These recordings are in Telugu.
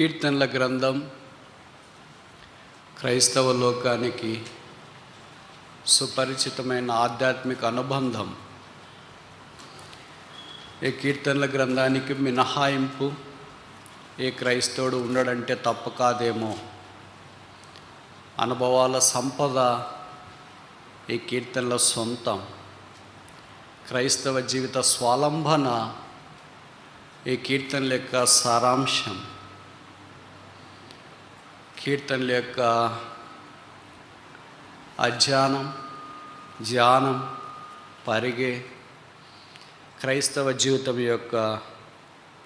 కీర్తనల గ్రంథం క్రైస్తవ లోకానికి సుపరిచితమైన ఆధ్యాత్మిక అనుబంధం. ఈ కీర్తనల గ్రంథానికి మినహాయింపు ఏ క్రైస్తవుడు ఉండడంటే తప్పు కాదేమో. అనుభవాల సంపద ఈ కీర్తనల సొంతం. క్రైస్తవ జీవిత స్వాలంబన ఈ కీర్తనల యొక్క సారాంశం. కీర్తనల యొక్క అధ్యానం, ధ్యానం, పరిగే క్రైస్తవ జీవితం యొక్క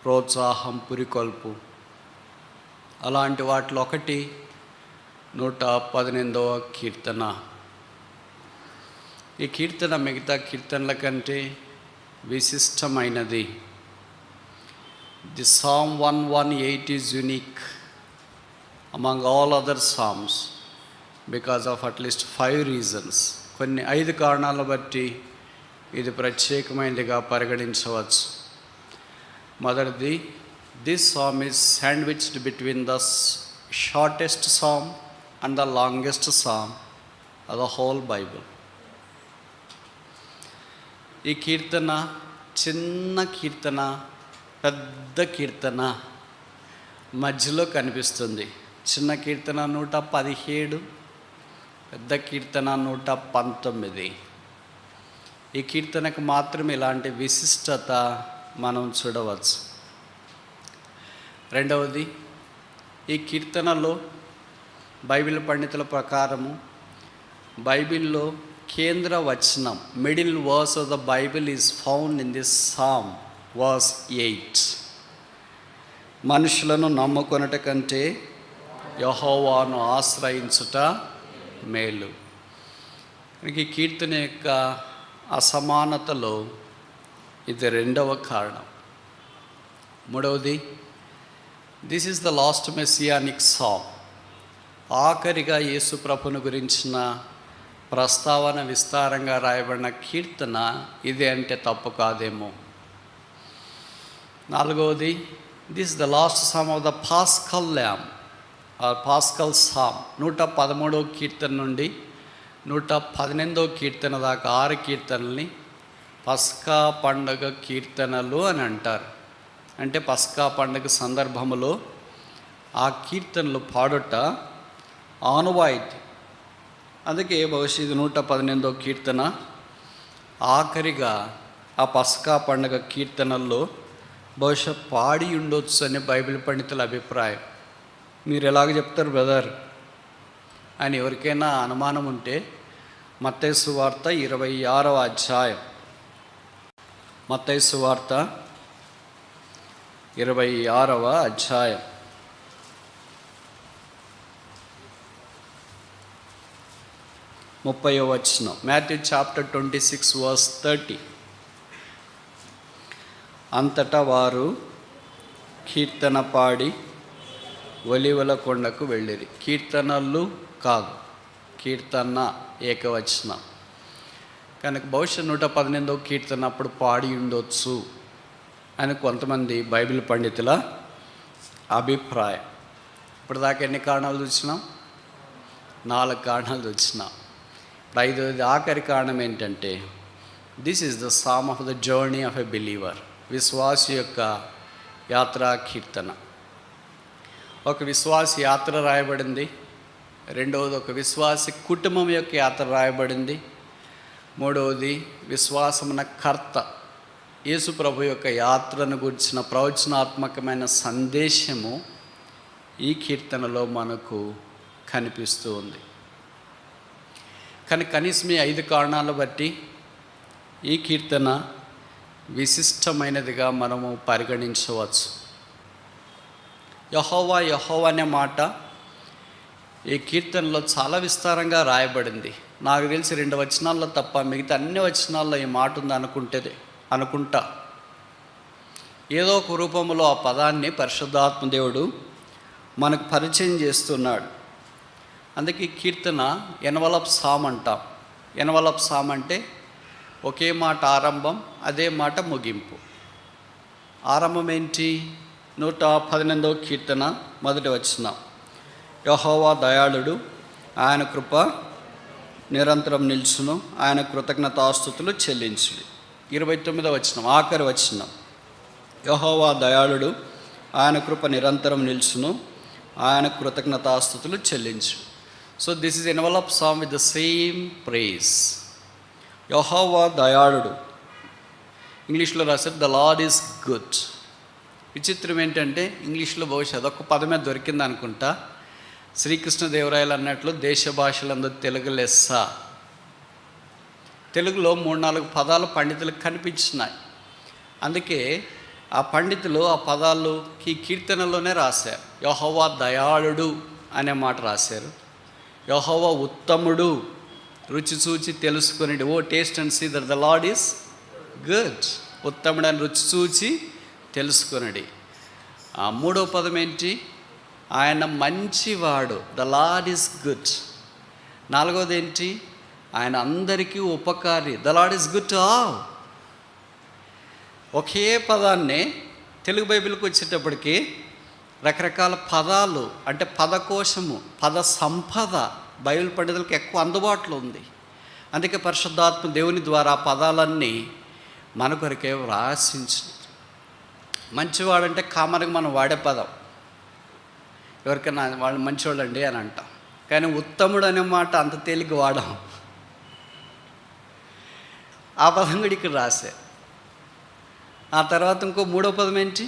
ప్రోత్సాహం, పురికొల్పు. అలాంటి వాటిలో ఒకటి 118వ కీర్తన. ఈ కీర్తన మిగతా కీర్తనల కంటే విశిష్టమైనది. The Psalm 118 is unique among all other psalms because of at least 5 reasons. కొన్ని 5 కారణాలను బట్టి ఇది ప్రత్యేకమైనదిగా పరిగణించవచ్చు. మొదటిది, this psalm is sandwiched between the shortest psalm and the longest psalm of the whole Bible. ఈ కీర్తన చిన్న కీర్తన, పెద్ద కీర్తన మధ్యలో కనిపిస్తుంది. చిన్న కీర్తన 117, పెద్ద కీర్తన 119. ఈ కీర్తనకు మాత్రం ఇలాంటి విశిష్టత మనం చూడవచ్చు. రెండవది, ఈ కీర్తనలో బైబిల్ పండితుల ప్రకారము బైబిల్లో కేంద్ర వచనం, middle verse of the Bible is found in this psalm, verse 8. మనుషులను నమ్ముకొనుట కంటే యెహోవాను ఆశ్రయించుట మేలు. ఈ కీర్తన యొక్క అసమానతలో ఇది రెండవ కారణం. మూడవది, this is the last messianic psalm. ఆఖరిగా యేసు ప్రభును గురించిన ప్రస్తావన విస్తారంగా రాయబడిన కీర్తన ఇదే అంటే తప్పు కాదేమో. నాలుగవది, this the last psalm of the Paschal lamb or Paschal psalm. 113వ కీర్తన నుండి 118వ కీర్తన దాకా 6 కీర్తనల్ని పస్కా పండుగ కీర్తనలు అని అంటారు. అంటే పస్కా పండుగ సందర్భంలో ఆ కీర్తనలు పాడుట ఆనవాయితీ. అందుకే బహుశా ఇది 118వ కీర్తన ఆఖరిగా ఆ పస్కా పండుగ కీర్తనల్లో బహుశా పాడి ఉండొచ్చు అని బైబిల్ పండితుల అభిప్రాయం. మీరు ఎలాగ చెప్తారు బ్రదర్ అని ఎవరికైనా అనుమానం ఉంటే మత్తయి సువార్త 26వ అధ్యాయం, మత్తయి సువార్త 26వ అధ్యాయం 30వ వచనం. Matthew chapter 26 verse 30. అంతటా వారు కీర్తన పాడి ఒలీవల కొండకు వెళ్ళిరి. కీర్తనలు కాదు, కీర్తన ఏకవచనం కనుక బహుశా 118వ కీర్తన అప్పుడు పాడి ఉండొచ్చు అని కొంతమంది బైబిల్ పండితుల అభిప్రాయం. ఇప్పుడు దాకా ఎన్ని కారణాలు చూసినాం? 4 కారణాలు చూసినాం. ఇప్పుడు 5వది ఆఖరి కారణం ఏంటంటే, this is the psalm of the journey of a believer. విశ్వాసి యొక్క యాత్రా కీర్తన. ఒక విశ్వాసి యాత్ర రాయబడింది. రెండవది, ఒక విశ్వాసి కుటుంబం యొక్క యాత్ర రాయబడింది. మూడవది, విశ్వాసమున కర్త యేసు ప్రభు యొక్క యాత్రను గురించిన ప్రవచనాత్మకమైన సందేశము ఈ కీర్తనలో మనకు కనిపిస్తూ ఉంది. కానీ కనీసం ఈ 5 కారణాలను బట్టి ఈ కీర్తన విశిష్టమైనదిగా మనము పరిగణించవచ్చు. యెహోవా యెహోవా అనే మాట ఈ కీర్తనలో చాలా విస్తారంగా రాయబడింది. నాకు తెలిసి 2 వచనాల్లో తప్ప మిగతా అన్ని వచనాల్లో ఈ మాట ఉంది అనుకుంటా. ఏదో ఒక రూపంలో ఆ పదాన్ని పరిశుద్ధాత్మ దేవుడు మనకు పరిచయం చేస్తున్నాడు. అందుకే ఈ కీర్తన ఎన్వలప్ సామ్ అంటాం. ఎన్వలప్ సామ్ అంటే ఒకే మాట ఆరంభం, అదే మాట ముగింపు. ఆరంభం ఏంటి? 118వ కీర్తన మొదటి వచనం. యెహోవా దయాళుడు, ఆయన కృప నిరంతరం నిల్చును, ఆయన కృతజ్ఞతాస్తుతులు చెల్లించుడి. 29వ వచనం, ఆఖరి వచనం. యెహోవా దయాళుడు, ఆయన కృప నిరంతరం నిల్చును, ఆయన కృతజ్ఞతాస్తుతులు చెల్లించు. So this is envelope psalm with the same praise. యెహోవా దయాళుడు, ఇంగ్లీష్లో రాశారు ద లార్డ్ ఈజ్ గుడ్. విచిత్రం ఏంటంటే ఇంగ్లీష్లో బహుశా అదొక పదమే దొరికింది అనుకుంటా. శ్రీకృష్ణదేవరాయలు అన్నట్లు దేశ భాషలందరూ తెలుగు లెస్స. తెలుగులో 3-4 పదాలు పండితులకు కనిపించినాయి. అందుకే ఆ పండితులు ఆ పదాలు కీర్తనలోనే రాశారు. యెహోవా దయాళుడు అనే మాట రాశారు. యెహోవా ఉత్తముడు, రుచి చూచి తెలుసుకొని, O taste and see that the Lord is good. ఉత్తముడు అని రుచి చూచి తెలుసుకొనడి. ఆ 3వ పదం ఏంటి? ఆయన మంచివాడు, ద లార్డ్ ఈజ్ గుడ్. 4వది ఏంటి? ఆయన అందరికీ ఉపకారి, the Lord is good to all. ఒకే పదాన్నే తెలుగు బైబిల్కి వచ్చేటప్పటికి రకరకాల పదాలు, అంటే పదకోశము, పద సంపద బైబిల్ పండితులకు ఎక్కువ అందుబాటులో ఉంది. అందుకే పరిశుద్ధాత్మ దేవుని ద్వారా ఆ పదాలన్నీ మన కొరకే వ్రాసించినారు. మంచివాడంటే కామన్గా మనం వాడే పదం, ఎవరికైనా వాళ్ళు మంచివాళ్ళు అండి అని అంటాం. కానీ ఉత్తముడు అనే మాట అంత తేలిక వాడాం. ఆ పదం కూడా ఇక్కడ రాసే. ఆ తర్వాత ఇంకో 3వ పదం ఏంటి?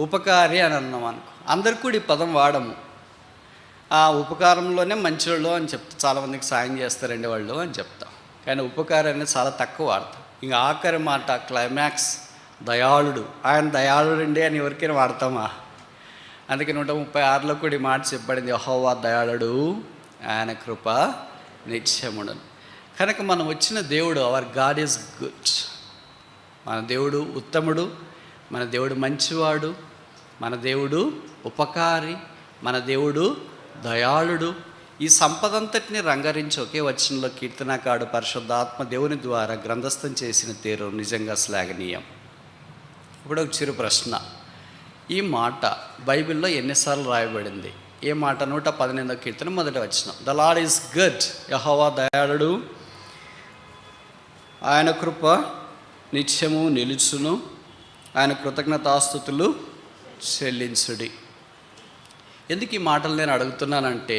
ఉపకారి అని అన్నాం అనుకో. అందరికి కూడా ఈ పదం వాడము. ఆ ఉపకారంలోనే మంచివాళ్ళు అని చెప్తా, చాలామందికి సాయం చేస్తారండి వాళ్ళు అని చెప్తాం. కానీ ఉపకారం అనేది చాలా తక్కువ వాడతాం. ఇంకా ఆఖరి మాట క్లైమాక్స్ దయాళుడు, ఆయన దయాళుడండి అని ఎవరికైనా వాడతామా? అందుకే 136లో కూడా ఈ మాట చెప్పబడింది, యెహోవా దయాళుడు, ఆయన కృప నిత్యముడను. కనుక మనం వచ్చిన దేవుడు, అవర్ గాడ్ ఈజ్ గుడ్. మన దేవుడు ఉత్తముడు, మన దేవుడు మంచివాడు, మన దేవుడు ఉపకారి, మన దేవుడు దయాళుడు. ఈ సంపదంతటిని రంగరించి ఒకే వచనంలో కీర్తనకాడు పరిశుద్ధాత్మ దేవుని ద్వారా గ్రంథస్థం చేసిన తీరు నిజంగా శ్లాఘనీయం. ఇప్పుడు ఒక చిరు ప్రశ్న, ఈ మాట బైబిల్లో ఎన్నిసార్లు రాయబడింది? ఏ మాట? 118వ కీర్తన మొదటి వచనం, ద లార్డ్ ఈజ్ గుడ్, యెహోవా దయాళుడు, ఆయన కృప నిత్యము నిలుచును, ఆయన కృతజ్ఞతాస్తుతులు చెల్లించుడి. ఎందుకు ఈ మాటలు నేను అడుగుతున్నానంటే,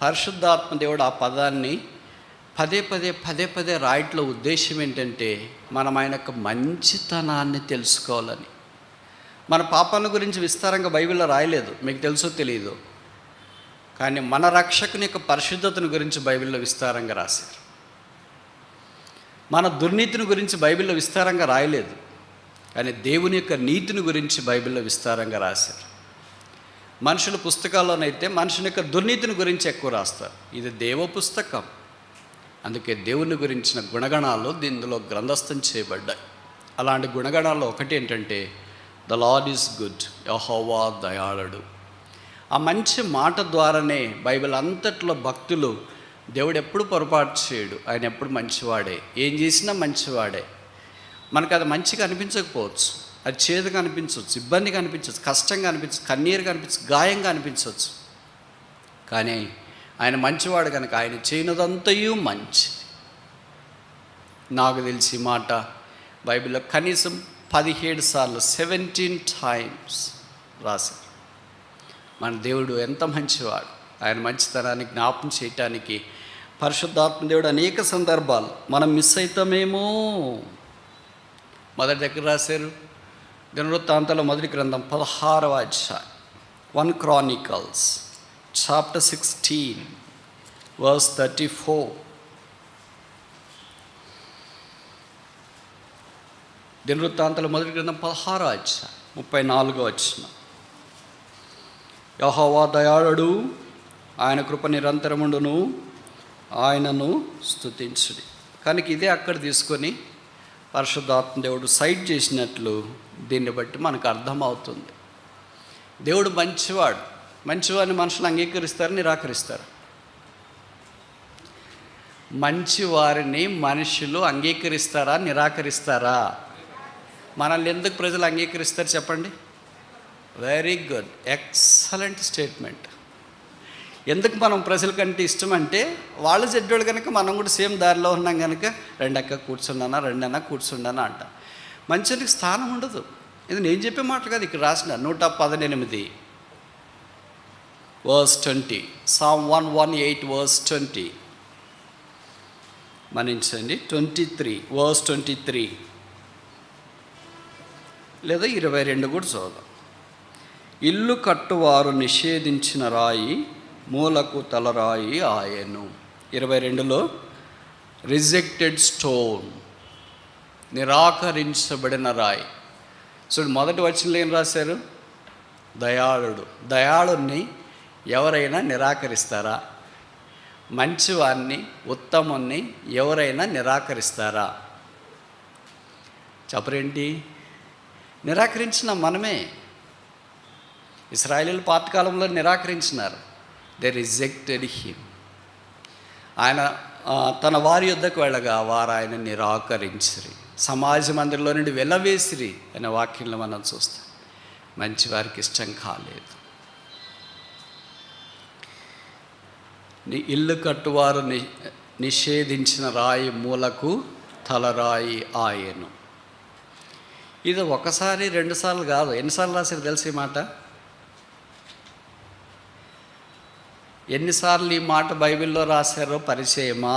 పరిశుద్ధాత్మ దేవుడు ఆ పదాన్ని పదే పదే రాయట్లో ఉద్దేశం ఏంటంటే, మనం ఆయన యొక్క మంచితనాన్ని తెలుసుకోవాలని. మన పాపాల గురించి విస్తారంగా బైబిల్లో రాయలేదు, మీకు తెలుసో తెలియదు. కానీ మన రక్షకుని యొక్క పరిశుద్ధతను గురించి బైబిల్లో విస్తారంగా రాశారు. మన దుర్నీతిని గురించి బైబిల్లో విస్తారంగా రాయలేదు, కానీ దేవుని యొక్క నీతిని గురించి బైబిల్లో విస్తారంగా రాశారు. మనుషుల పుస్తకాల్లోనైతే మనుషుని యొక్క దుర్నీతిని గురించి ఎక్కువ రాస్తారు. ఇది దేవ పుస్తకం, అందుకే దేవుని గురించిన గుణగణాలు దీనిలో గ్రంథస్థం చేయబడ్డాయి. అలాంటి గుణగణాల్లో ఒకటి ఏంటంటే, ద లార్డ్ ఈజ్ గుడ్, యెహోవా దయాళుడు. ఆ మంచి మాట ద్వారానే బైబిల్ అంతట్లో భక్తులు దేవుడు ఎప్పుడు పొరపాటు చేయడు, ఆయన ఎప్పుడు మంచివాడే, ఏం చేసినా మంచివాడే. మనకు అది మంచిగా అనిపించకపోవచ్చు, అది చేదుగా అనిపించవచ్చు, ఇబ్బందిగా అనిపించవచ్చు, కష్టంగా అనిపించవచ్చు, కన్నీరుగా అనిపించవచ్చు, గాయంగా అనిపించవచ్చు. కానీ ఆయన మంచివాడు కనుక ఆయన చేయనదంతయు మంచిది. నాకు తెలిసి మాట బైబిల్లో కనీసం 17 సార్లు 17 times రాశారు. మన దేవుడు ఎంత మంచివాడు, ఆయన మంచితనాన్ని జ్ఞాపం చేయటానికి పరిశుద్ధాత్మ దేవుడు అనేక సందర్భాలు మనం మిస్ అవుతామేమో. మొదటి దగ్గర రాశారు, దినవృత్తాంతాల మొదటి గ్రంథం 16వ అధ్యాయం, 1 Chronicles chapter 16 verse 34. దినవృత్తాంతాల మొదటి గ్రంథం 16వ అధ్యాయం 34వ వచనం, యెహోవా దయాళుడు, ఆయన కృప నిరంతరముండును, ఆయనను స్తుతించుడి. కనుక ఇదే అక్కడ తీసుకొని పరిశుద్ధాత్మ దేవుడు సైడ్ చేసినట్లు దీన్ని బట్టి మనకు అర్థమవుతుంది. దేవుడు మంచివాడు. మంచివాడిని మనుషులు అంగీకరిస్తారు, నిరాకరిస్తారు. మంచివారిని మనుషులు అంగీకరిస్తారా, నిరాకరిస్తారా? మనల్ని ఎందుకు ప్రజలు అంగీకరిస్తారు చెప్పండి? Very good, excellent statement. ఎందుకు మనం ప్రజల కంటే ఇష్టం అంటే, వాళ్ళు చెడ్డోళ్ళు కనుక మనం కూడా సేమ్ దారిలో ఉన్నాం కనుక రెండక్క కూర్చున్నానా, రెండన్నా కూర్చుండానా అంట. మంచికి స్థానం ఉండదు. ఇది నేను చెప్పే మాట కాదు, ఇక్కడ రాసిన 118 verse 20, Psalm 118 verse 20. మన్నించండి, 23 verse 23 లేదా 22 కూడా చూద్దాం. ఇల్లు కట్టువారు నిషేధించిన రాయి మూలకు తలరాయి ఆయను. 22లో రిజెక్టెడ్ స్టోన్, నిరాకరించబడిన రాయి. చూడు, మొదటి వచనంలో ఏం రాశారు? దయాళుడు. దయాళుని ఎవరైనా నిరాకరిస్తారా? మంచివాన్ని, ఉత్తముని ఎవరైనా నిరాకరిస్తారా? చెప్పరేంటి? నిరాకరించిన మనమే. ఇశ్రాయేలీయులు పాతకాలంలో నిరాకరించినారు. They rejected him. ఆయన తన వారి యొద్దకు వెళ్ళగా వారు ఆయన నిరాకరించిరి, సమాజ మందిరంలో నుండి వెల్లవేసిరి అనే వాక్యంలో మనం చూస్తాం. మంచి వారికి ఇష్టం కాలేదు. ఇల్లు కట్టువారు నిషేధించిన రాయి మూలకు తలరాయి ఆయను. ఇది ఒకసారి రెండుసార్లు కాదు, ఎన్నిసార్లు రాశారు తెలిసి ఈ మాట? ఎన్నిసార్లు ఈ మాట బైబిల్లో రాశారో పరిచయమా?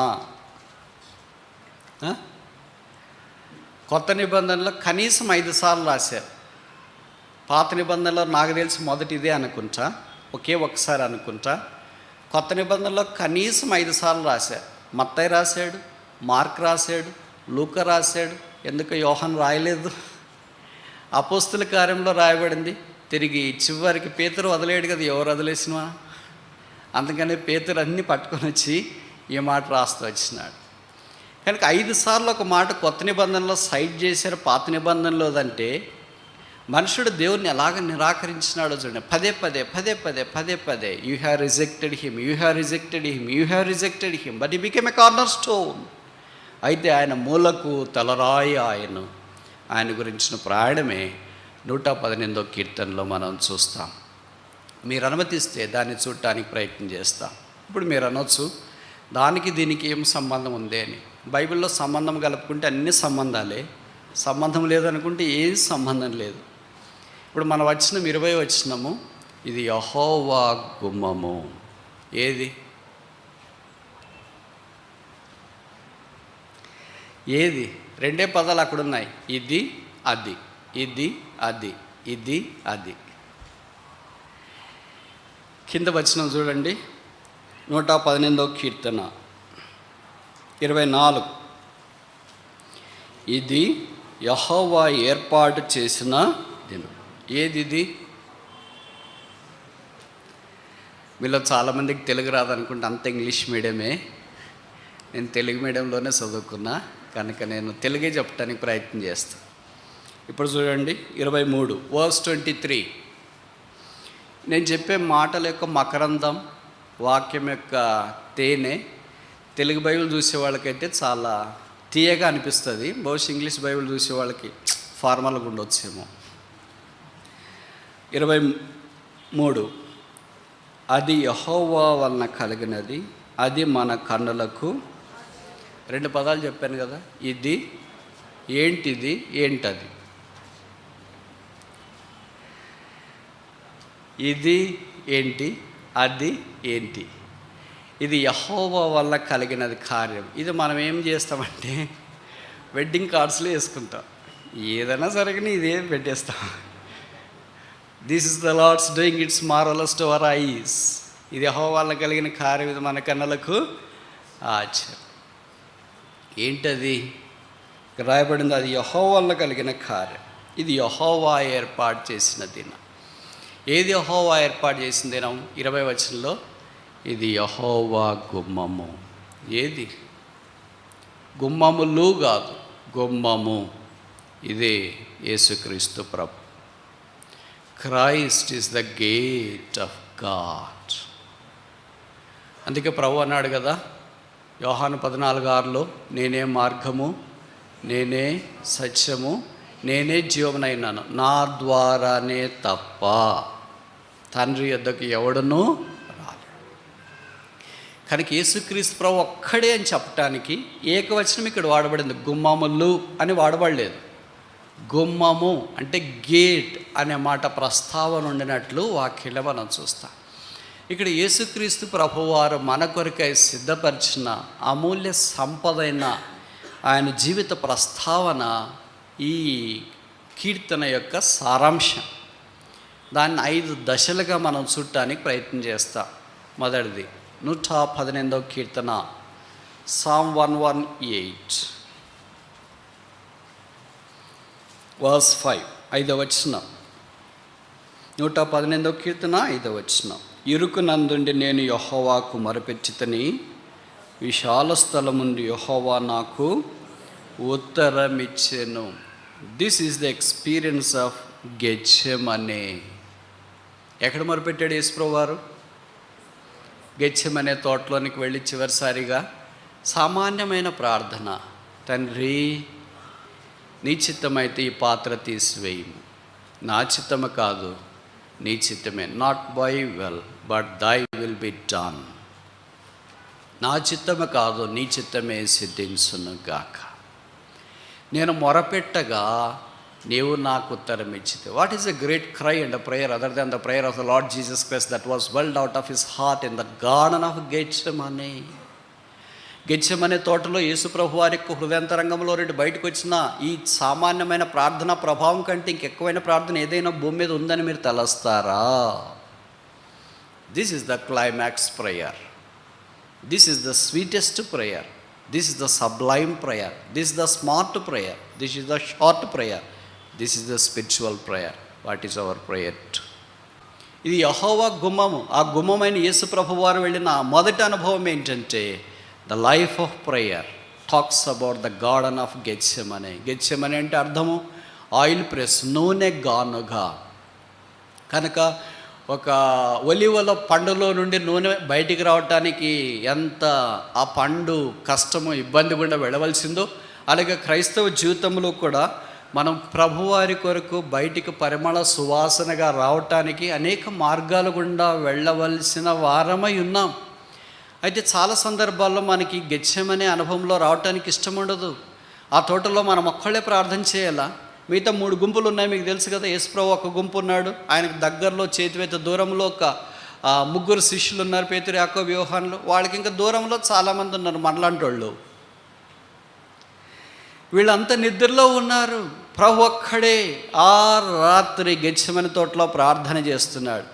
కొత్త నిబంధనలో కనీసం 5 సార్లు రాశారు. పాత నిబంధనలో నాకు తెలిసి మొదటిదే అనుకుంటా, ఒకే ఒకసారి అనుకుంటా. కొత్త నిబంధనలో కనీసం 5 సార్లు రాశారు. మత్తయి రాశాడు, మార్క్ రాశాడు, లూకా రాశాడు. ఎందుకు యోహాను రాయలేదు? అపోస్తుల కార్యంలో రాయబడింది. తిరిగి చివరికి పేతురు వదిలేడు కదా, ఎవరు వదిలేసినవా? అందుకని పేతురు అన్నీ పట్టుకొని వచ్చి ఈ మాట రాస్తూ వచ్చినాడు. కనుక 5 సార్లు ఒక మాట కొత్త నిబంధనలో సైట్ చేశారు, పాత నిబంధనలోదంటే మనుషుడు దేవుడిని ఎలాగ నిరాకరించినాడో చూడండి. పదే పదే పదే పదే పదే పదే you have rejected him, you have rejected him, you have rejected him, but he became a corner stone. అయితే ఆయన మూలకు తలరాయి ఆయన. ఆయన గురించిన ప్రయాణమే 118వ కీర్తనలో మనం చూస్తాం. మీరు అనుమతిస్తే దాన్ని చూడటానికి ప్రయత్నం చేస్తాం. ఇప్పుడు మీరు అనొచ్చు, దానికి దీనికి ఏం సంబంధం ఉంది అని. బైబిల్లో సంబంధం కలుపుకుంటే అన్ని సంబంధాలే, సంబంధం లేదనుకుంటే ఏం సంబంధం లేదు. ఇప్పుడు మనం వచ్చిన 20 వచనము, ఇది యెహోవా గుమ్మము. ఏది? ఏది? 2 పదాలు అక్కడ ఉన్నాయి, ఇది అది, ఇది అది, ఇది అది. కింద వచనం చూడండి, 118వ కీర్తన 24. ఇది యెహోవా ఏర్పాటు చేసిన దినం. ఏది ఇది? మీలో చాలామందికి తెలుగు రాదనుకుంటే అంత ఇంగ్లీష్ మీడియమే. నేను తెలుగు మీడియంలోనే చదువుకున్నా కనుక నేను తెలుగే చెప్పడానికి ప్రయత్నం చేస్తాను. ఇప్పుడు చూడండి 23 verse 23. నేను చెప్పే మాటల యొక్క మకరందం, వాక్యం యొక్క తేనె తెలుగు బైబిల్ చూసే వాళ్ళకైతే చాలా తీయగా అనిపిస్తుంది. బహుశా ఇంగ్లీష్ బైబిల్ చూసే వాళ్ళకి ఫార్మల్గా ఉండొచ్చేమో. 23 అది యెహోవా వలన కలిగినది, అది మన కన్నులకు. 2 పదాలు చెప్పాను కదా, ఇది ఏంటిది, ఏంటది. ఇది ఏంటి, అది ఏంటి. ఇది యెహోవా వల్ల కలిగినది కార్యం. ఇది మనం ఏం చేస్తామంటే వెడ్డింగ్ కార్డ్స్లో వేసుకుంటాం. ఏదైనా సరిగ్గా ఇదేం పెట్టేస్తాం. This is the Lord's doing it's marvellous to our eyes. ఇది యెహోవా వల్ల కలిగిన కార్యం, ఇది మన కన్నులకు ఆశ్చర్యం. ఏంటది? రాయబడింది, అది యెహోవా వల్ల కలిగిన కార్యం, ఇది యెహోవా ఏర్పాటు చేసిన దినం. ఏది యెహోవా ఏర్పాటు చేసిన దినం? 20వ వచనంలో ఇది యెహోవా గుమ్మము. ఏది? గుమ్మములు కాదు, గుమ్మము. ఇదే యేసుక్రీస్తు ప్రభు. Christ is the gate of God. అందుకే ప్రభు అన్నాడు కదా యోహాను 14:6లో, నేనే మార్గము, నేనే సత్యము, నేనే జీవమునైనాను, నా ద్వారానే తప్ప తండ్రి యొద్దకు ఎవడనూ రాలేదు. కనుక యేసుక్రీస్తు ప్రభు ఒక్కడే అని చెప్పటానికి ఏకవచనం ఇక్కడ వాడబడింది. గుమ్మములు అని వాడబడలేదు. గుమ్మము అంటే గేట్ అనే మాట ప్రస్తావన ఉండినట్లు వాక్యంలో మనం చూస్తాం. ఇక్కడ యేసుక్రీస్తు ప్రభువారు మన కొరకై సిద్ధపరిచిన అమూల్య సంపదైన ఆయన జీవిత ప్రస్తావన ఈ కీర్తన యొక్క సారాంశం. దాన్ని 5 దశలుగా మనం చూడటానికి ప్రయత్నం చేస్తాం. మొదటిది 118వ కీర్తన, Psalm 118 verse 5, 5వ వచనం. 118వ కీర్తన 5వ వచనం. ఇరుకునందుండి నేను యెహోవాకు మొరపెట్టుచుని, విశాల స్థలముండి యెహోవా నాకు ఉత్తరమిచ్చెను. This is the experience of Gethsemane. ఎక్కడ మొరపెట్టాడు యేసుప్రభువు వారు? గెత్సెమనే తోటలోనికి వెళ్ళి చివరిసారిగా సామాన్యమైన ప్రార్థన, తండ్రి నీ చిత్తమైతే ఈ పాత్ర తీసివేయము, నా చిత్తము కాదు నీ చిత్తమే. Not by well but thy will be done. నా చిత్తము కాదు నీ చిత్తమే సిద్ధించును గాక. నేను మొరపెట్టగా నీవు నాకు ఉత్తరం ఇచ్చితే. What is a great cry and a prayer other than the prayer of the Lord Jesus Christ that was welled out of his heart in the garden of Gethsemane. Gethsemane తోటలో యేసుప్రభు వారి యొక్క హృదయాంతరంగంలో నుండి బయటకు వచ్చిన ఈ సామాన్యమైన ప్రార్థన ప్రభావం కంటే ఇంకెక్కువైన ప్రార్థన ఏదైనా భూమి మీద ఉందని మీరు తలస్తారా? This is the climax prayer. This is the sweetest prayer. This is the sublime prayer. This is the smart prayer. This is the short prayer. This is the spiritual prayer. What is our prayer? ఇది యెహోవా గుమ్మము. ఆ గుమ్మమైన యేసుప్రభు వారు వెళ్ళిన మొదటి అనుభవం ఏంటంటే the life of prayer talks about the garden of Gethsemane. Gethsemane అంటే అర్థము ఆయిల్ ప్రెస్, నూనె గానుగా. కనుక ఒక ఒలివల పండులో నుండి నూనె బయటికి రావటానికి ఎంత ఆ పండు కష్టము, ఇబ్బంది గుండా వెళ్ళవలసిందో, అలాగే క్రైస్తవ జీవితంలో కూడా మనం ప్రభువారి కొరకు బయటికి పరిమళ సువాసనగా రావటానికి అనేక మార్గాల గుండా వెళ్ళవలసిన వారమై ఉన్నాం. అయితే చాలా సందర్భాల్లో మనకి గెత్సెమనే అనుభవంలో రావటానికి ఇష్టం ఉండదు. ఆ తోటలో మనం ఒక్కళ్ళే ప్రార్థన చేయాలా? మిగతా 3 గుంపులు ఉన్నాయి, మీకు తెలుసు కదా. యేసుప్రభు ఒక గుంపు ఉన్నాడు, ఆయనకు దగ్గరలో చేతివేత దూరంలో ఒక 3 శిష్యులు ఉన్నారు, పేతురు, యాకోబు, యోహానులు. వాళ్ళకి ఇంకా దూరంలో చాలామంది ఉన్నారు మనలాంటి వాళ్ళు. వీళ్ళంతా నిద్రలో ఉన్నారు. ప్రభు ఒక్కడే ఆ రాత్రి గెత్సెమనే తోటలో ప్రార్థన చేస్తున్నాడు.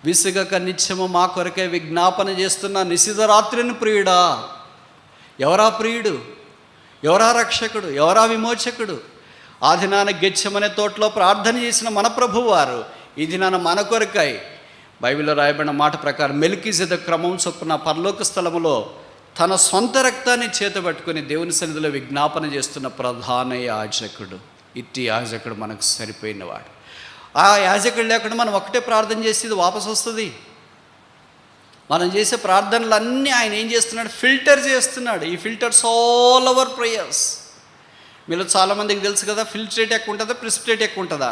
విసుగక నిత్యము మా కొరకే విజ్ఞాపన చేస్తున్న నిశిత రాత్రిని ప్రియుడా. ఎవరా ప్రియుడు? ఎవరా రక్షకుడు? ఎవరా విమోచకుడు? ఆ దినాన గెత్సెమనే తోటలో ప్రార్థన చేసిన మన ప్రభువారు ఈ దినాన మన కొరకై బైబిల్లో రాయబడిన మాట ప్రకారం మెల్కీసెదెకు క్రమం చొప్పున పరలోక స్థలములో తన సొంత రక్తాన్ని చేతబట్టుకుని దేవుని సన్నిధిలో విజ్ఞాపన చేస్తున్న ప్రధాన యాజకుడు. ఇట్టి యాజకుడు మనకు సరిపోయినవాడు. ఆ యాజకుడు లేకుండా మనం ఒకటే ప్రార్థన చేసి ఇది వాపసు వస్తుంది. మనం చేసే ప్రార్థనలన్నీ ఆయన ఏం చేస్తున్నాడు? ఫిల్టర్ చేస్తున్నాడు. ఈ ఫిల్టర్స్ ఆల్ అవర్ ప్రేయర్స్. మీలో చాలామందికి తెలుసు కదా, ఫిల్ట్రేట్ ఎక్కువ ఉంటుందా, ప్రిసిపిటేట్ ఎక్కువ ఉంటుందా?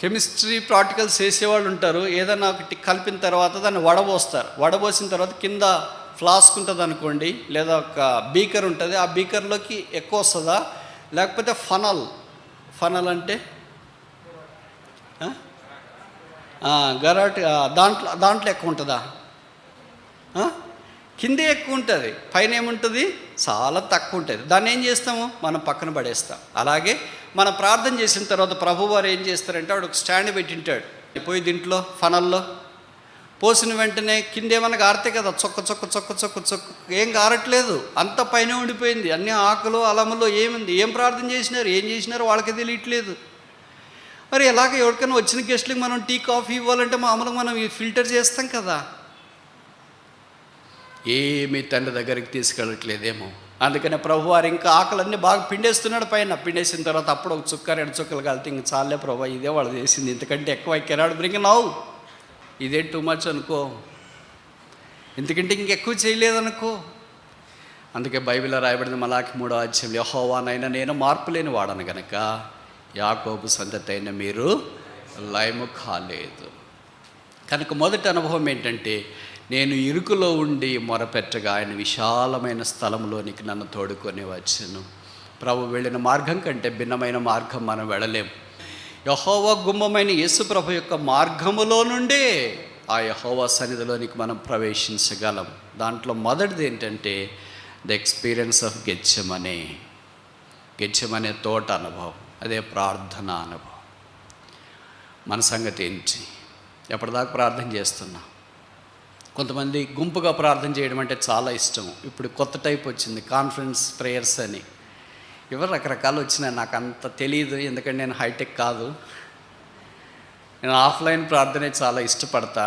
కెమిస్ట్రీ ప్రాక్టికల్స్ చేసేవాళ్ళు ఉంటారు. ఏదైనా ఒకటి కలిపిన తర్వాత దాన్ని వడబోస్తారు. వడబోసిన తర్వాత కింద ఫ్లాస్క్ ఉంటుంది అనుకోండి, లేదా ఒక బీకర్ ఉంటుంది. ఆ బీకర్లోకి ఎక్కువ వస్తుందా, లేకపోతే ఫనల్ అంటే గరాట్ దాంట్లో ఎక్కువ ఉంటుందా? కిందే ఎక్కువ ఉంటుంది, పైన ఏముంటుంది? చాలా తక్కువ ఉంటుంది. దాన్ని ఏం చేస్తాము? మనం పక్కన పడేస్తాం. అలాగే మనం ప్రార్థన చేసిన తర్వాత ప్రభువారు ఏం చేస్తారంటే వాడు ఒక స్టాండ్ పెట్టింటాడు. పోయి దీంట్లో ఫనల్లో పోసిన వెంటనే కింద ఏమన్నా గారితే కదా, చొక్క చొక్క చొక్క చొక్క చొక్క ఏం గారట్లేదు, అంత పైన ఉండిపోయింది. అన్ని ఆకులు అలములో ఏముంది, ఏం ప్రార్థన చేసినారు, ఏం చేసినారో వాళ్ళకి తెలియట్లేదు. మరి ఎలాగ ఎవరికైనా వచ్చిన గెస్ట్లకి మనం టీ కాఫీ ఇవ్వాలంటే మామూలుగా మనం ఫిల్టర్ చేస్తాం కదా. ఏమీ తండ్రి దగ్గరికి తీసుకెళ్ళట్లేదేమో. అందుకనే ప్రభువారు ఇంకా ఆకలన్నీ బాగా పిండేస్తున్నాడు పైన. పిండేసిన తర్వాత అప్పుడు ఒక చుక్క 2 చుక్కలు కలితే ఇంక చాలే ప్రభా, ఇదే వాళ్ళు చేసింది, ఇంతకంటే ఎక్కువ కెనాడు బ్రింగ్ నౌ, ఇదే టూ మచ్ అనుకో, ఎందుకంటే ఇంకెక్కువ చేయలేదనుకో. అందుకే బైబిల్లో రాయబడింది మలాకి 3వ అధ్యాయంలో, యెహోవానైనా నేను మార్పు లేని వాడను గనక యాకోబు సంతతి అయిన మీరు లయము కాలేదు. కనుక మొదటి అనుభవం ఏంటంటే, నేను ఇరుకులో ఉండి మొరపెట్టగా ఆయన విశాలమైన స్థలంలోనికి నన్ను తోడుకొని వచ్చాను. ప్రభు వెళ్ళిన మార్గం కంటే భిన్నమైన మార్గం మనం వెళ్ళలేం. యెహోవా గుమ్మమైన యేసు ప్రభు యొక్క మార్గములో నుండే ఆ యెహోవా సన్నిధిలోనికి మనం ప్రవేశించగలం. దాంట్లో మొదటిది ఏంటంటే ద ఎక్స్పీరియన్స్ ఆఫ్ గెచ్చమనే తోట అనుభవం, అదే ప్రార్థన అనుభవం. మన సంగతి ఏంటి? ఎప్పటిదాకా ప్రార్థన చేస్తున్నా? కొంతమంది గుంపుగా ప్రార్థన చేయడం అంటే చాలా ఇష్టం. ఇప్పుడు కొత్త టైప్ వచ్చింది, కాన్ఫరెన్స్ ప్రేయర్స్ అని. ఎవరు రకరకాలు వచ్చినాయి, నాకు అంత తెలియదు, ఎందుకంటే నేను హైటెక్ కాదు. నేను ఆఫ్లైన్ ప్రార్థనే చాలా ఇష్టపడతా.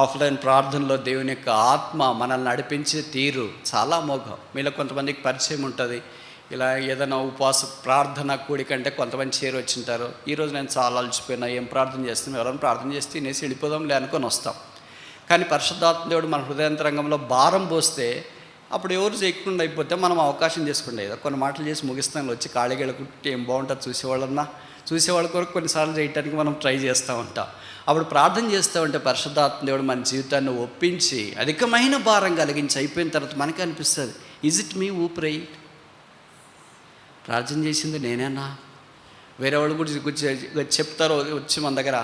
ఆఫ్లైన్ ప్రార్థనలో దేవుని యొక్క ఆత్మ మనల్ని నడిపించే తీరు చాలా అమోఘం. మీలో కొంతమందికి పరిచయం ఉంటుంది. ఇలా ఏదైనా ఉపవాస ప్రార్థన కూడికంటే కొంతమంది చేరి వచ్చింటారు. ఈరోజు నేను చాలా అలసిపోయినా, ఏం ప్రార్థన చేస్తున్నాం, ఎవరైనా ప్రార్థన చేస్తే తినేసి వెళ్ళిపోదాంలే అనుకొని వస్తాం. కానీ పరిశుద్ధాత్మ దేవుడు మన హృదయాంతరంగంలో భారం పోస్తే అప్పుడు ఎవరు చేయకుండా అయిపోతే మనం అవకాశం చేసుకుంటే ఏదో కొన్ని మాటలు చేసి ముగిస్తాను, వచ్చి కాళీగెళ్ళకుంటే ఏం బాగుంటుంది చూసేవాళ్ళ కొరకు కొన్నిసార్లు చేయటానికి మనం ట్రై చేస్తూ ఉంటాం. అప్పుడు ప్రార్థన చేస్తూ ఉంటే పరిశుద్ధాత్మ దేవుడు మన జీవితాన్ని ఒప్పించి అధికమైన భారం కలిగించి అయిపోయిన తర్వాత మనకి అనిపిస్తుంది, ఈజ్ ఇట్ మీ ఊ ప్రే? ప్రార్థన చేసింది నేనేనా? వేరే వాళ్ళు కూడా చెప్తారు వచ్చి మన దగ్గర,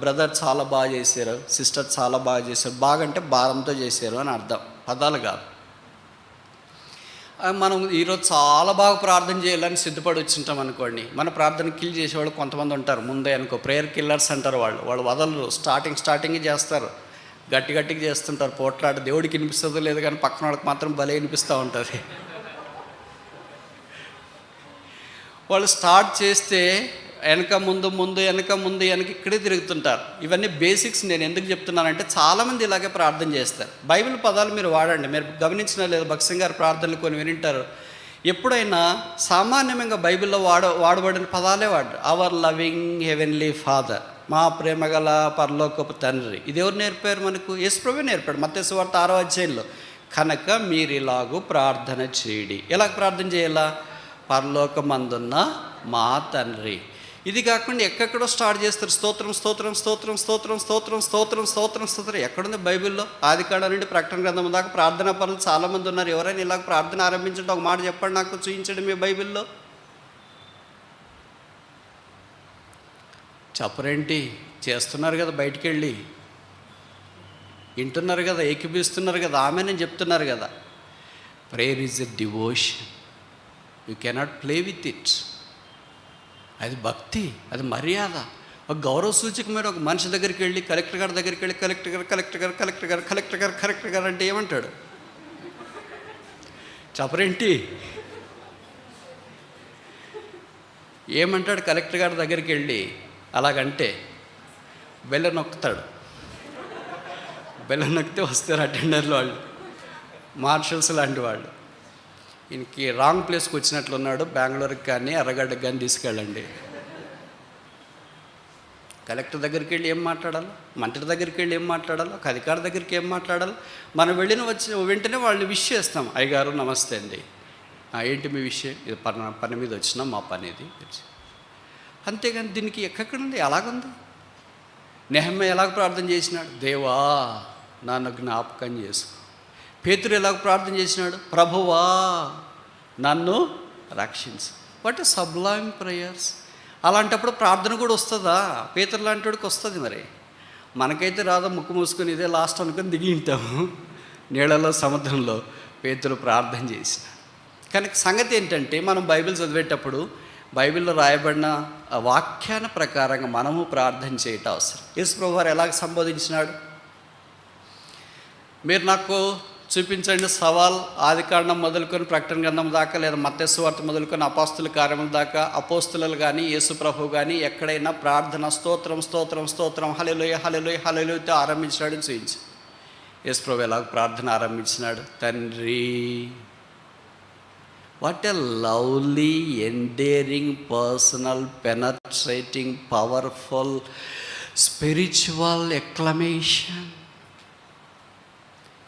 బ్రదర్ చాలా బాగా చేశారు, సిస్టర్ చాలా బాగా చేశారు. బాగా అంటే భారంతో చేశారు అని అర్థం, పదాలు కాదు. మనం ఈరోజు చాలా బాగా ప్రార్థన చేయాలని సిద్ధపడి వచ్చింటాం అనుకోండి, మన ప్రార్థన కిల్ చేసేవాళ్ళు కొంతమంది ఉంటారు ముందే అనుకో, ప్రేయర్ కిల్లర్స్ అంటారు. వాళ్ళు వదలరు, స్టార్టింగ్ చేస్తారు, గట్టిగా చేస్తుంటారు, పోట్లాట. దేవుడికి వినిపిస్తుందో లేదు కానీ పక్కన వాళ్ళకి మాత్రం భలే వినిపిస్తూ ఉంటుంది. వాళ్ళు స్టార్ట్ చేస్తే వెనక ముందు ఇక్కడే తిరుగుతుంటారు. ఇవన్నీ బేసిక్స్. నేను ఎందుకు చెప్తున్నానంటే చాలామంది ఇలాగే ప్రార్థన చేస్తారు. బైబిల్ పదాలు మీరు వాడండి. మీరు గమనించిన లేదు, భక్సింగ్ గారి ప్రార్థనలు కొన్ని వినింటారు. ఎప్పుడైనా సామాన్యంగా బైబిల్లో వాడబడిన పదాలే వాడు. అవర్ లవింగ్ హెవెన్లీ ఫాదర్, మా ప్రేమగల పరలోకపు తండ్రి. ఇది ఎవరు నేర్పారు మనకు? యేసు ప్రభువే నేర్పాడు. మత్తయి సువార్త 6వ అధ్యాయంలో, కనుక మీరు ఇలాగూ ప్రార్థన చేయడి. ఎలా ప్రార్థన చేయాలా? పరలోకమందున్న మా తండ్రి. ఇది కాకుండా ఎక్కడెక్కడో స్టార్ట్ చేస్తారు, స్తోత్రం. ఎక్కడుంది బైబిల్లో? ఆదికాండం నుండి ప్రకటన గ్రంథం దాకా ప్రార్థనా పనులు చాలామంది ఉన్నారు. ఎవరైనా ఇలాగ ప్రార్థన ఆరంభించండి, ఒక మాట చెప్పండి, నాకు చూపించండి మీ బైబిల్లో. చెప్పరేంటి? చేస్తున్నారు కదా, బయటికి వెళ్ళి వింటున్నారు కదా, ఏకీపిస్తున్నారు కదా, ఆమెనే చెప్తున్నారు కదా. Prayer is a devotion, you cannot play with it. అది భక్తి, అది మర్యాద, ఒక గౌరవ సూచకమైన. ఒక మనిషి దగ్గరికి వెళ్ళి, కలెక్టర్ గారి దగ్గరికి వెళ్ళి, కలెక్టర్ గారు అంటే ఏమంటాడు? చెప్పరేంటి? ఏమంటాడు? కలెక్టర్ గారి దగ్గరికి వెళ్ళి అలాగంటే బెల్ల నొక్కుతాడు. బెల్ల నొక్కితే వస్తారు అటెండర్లు, వాళ్ళు మార్షల్స్ లాంటి వాళ్ళు. ఈయనకి రాంగ్ ప్లేస్కి వచ్చినట్లున్నాడు, బెంగళూరుకి కానీ ఎర్రగడ్డకి కానీ తీసుకెళ్ళండి. కలెక్టర్ దగ్గరికి వెళ్ళి ఏం మాట్లాడాలి, మంత్రి దగ్గరికి వెళ్ళి ఏం మాట్లాడాలి, ఒక అధికారి దగ్గరికి ఏం మాట్లాడాలి. మనం వచ్చిన వెంటనే వాళ్ళు విష్ చేస్తాం, అయ్యగారు నమస్తే అండి, ఏంటి మీ విషయం? ఇది పని మీద వచ్చినా మా పని ఇది. అంతేగాని దీనికి ఎక్కడుంది? ఎలాగుంది? నెహెమ్యా ఎలాగ ప్రార్థన చేసినాడు? దేవా నన్ను జ్ఞాపకం చేసుకో. పేతురు ఎలాగ ప్రార్థన చేసినాడు? ప్రభువా నన్ను రక్షించు. What a Sublime prayers. అలాంటప్పుడు ప్రార్థన కూడా వస్తుందా? పేతురు లాంటి వాడికి వస్తుంది. మరి మనకైతే రాదా, ముక్కు మూసుకొని ఇదే లాస్ట్ అనుకొని దిగి ఉంటాము నీళ్ళలో, సముద్రంలో. పేతురు ప్రార్థన చేసిన. కానీ సంగతి ఏంటంటే, మనం బైబిల్ చదివేటప్పుడు బైబిల్లో రాయబడిన వాక్యాల ప్రకారంగా మనము ప్రార్థన చేయటం అవసరం. యేసు ప్రభువు వారు ఎలాగ సంబోధించినాడు? మీరు నాకు చూపించండి సవాల్, ఆదికాండం మొదలుకొని ప్రకటన గ్రంథం దాకా, లేదా మత్తయి సువార్త మొదలుకొని అపోస్తుల కార్యముల దాకా, అపోస్తులు కానీ యేసు ప్రభువు కానీ ఎక్కడైనా ప్రార్థన స్తోత్రం హల్లెలూయా ఆరంభించినాడని చూపించి. యేసు ప్రభు ఎలాగ ప్రార్థన ఆరంభించినాడు? తండ్రి. What a lovely, endearing, personal, penetrating, powerful, spiritual exclamation.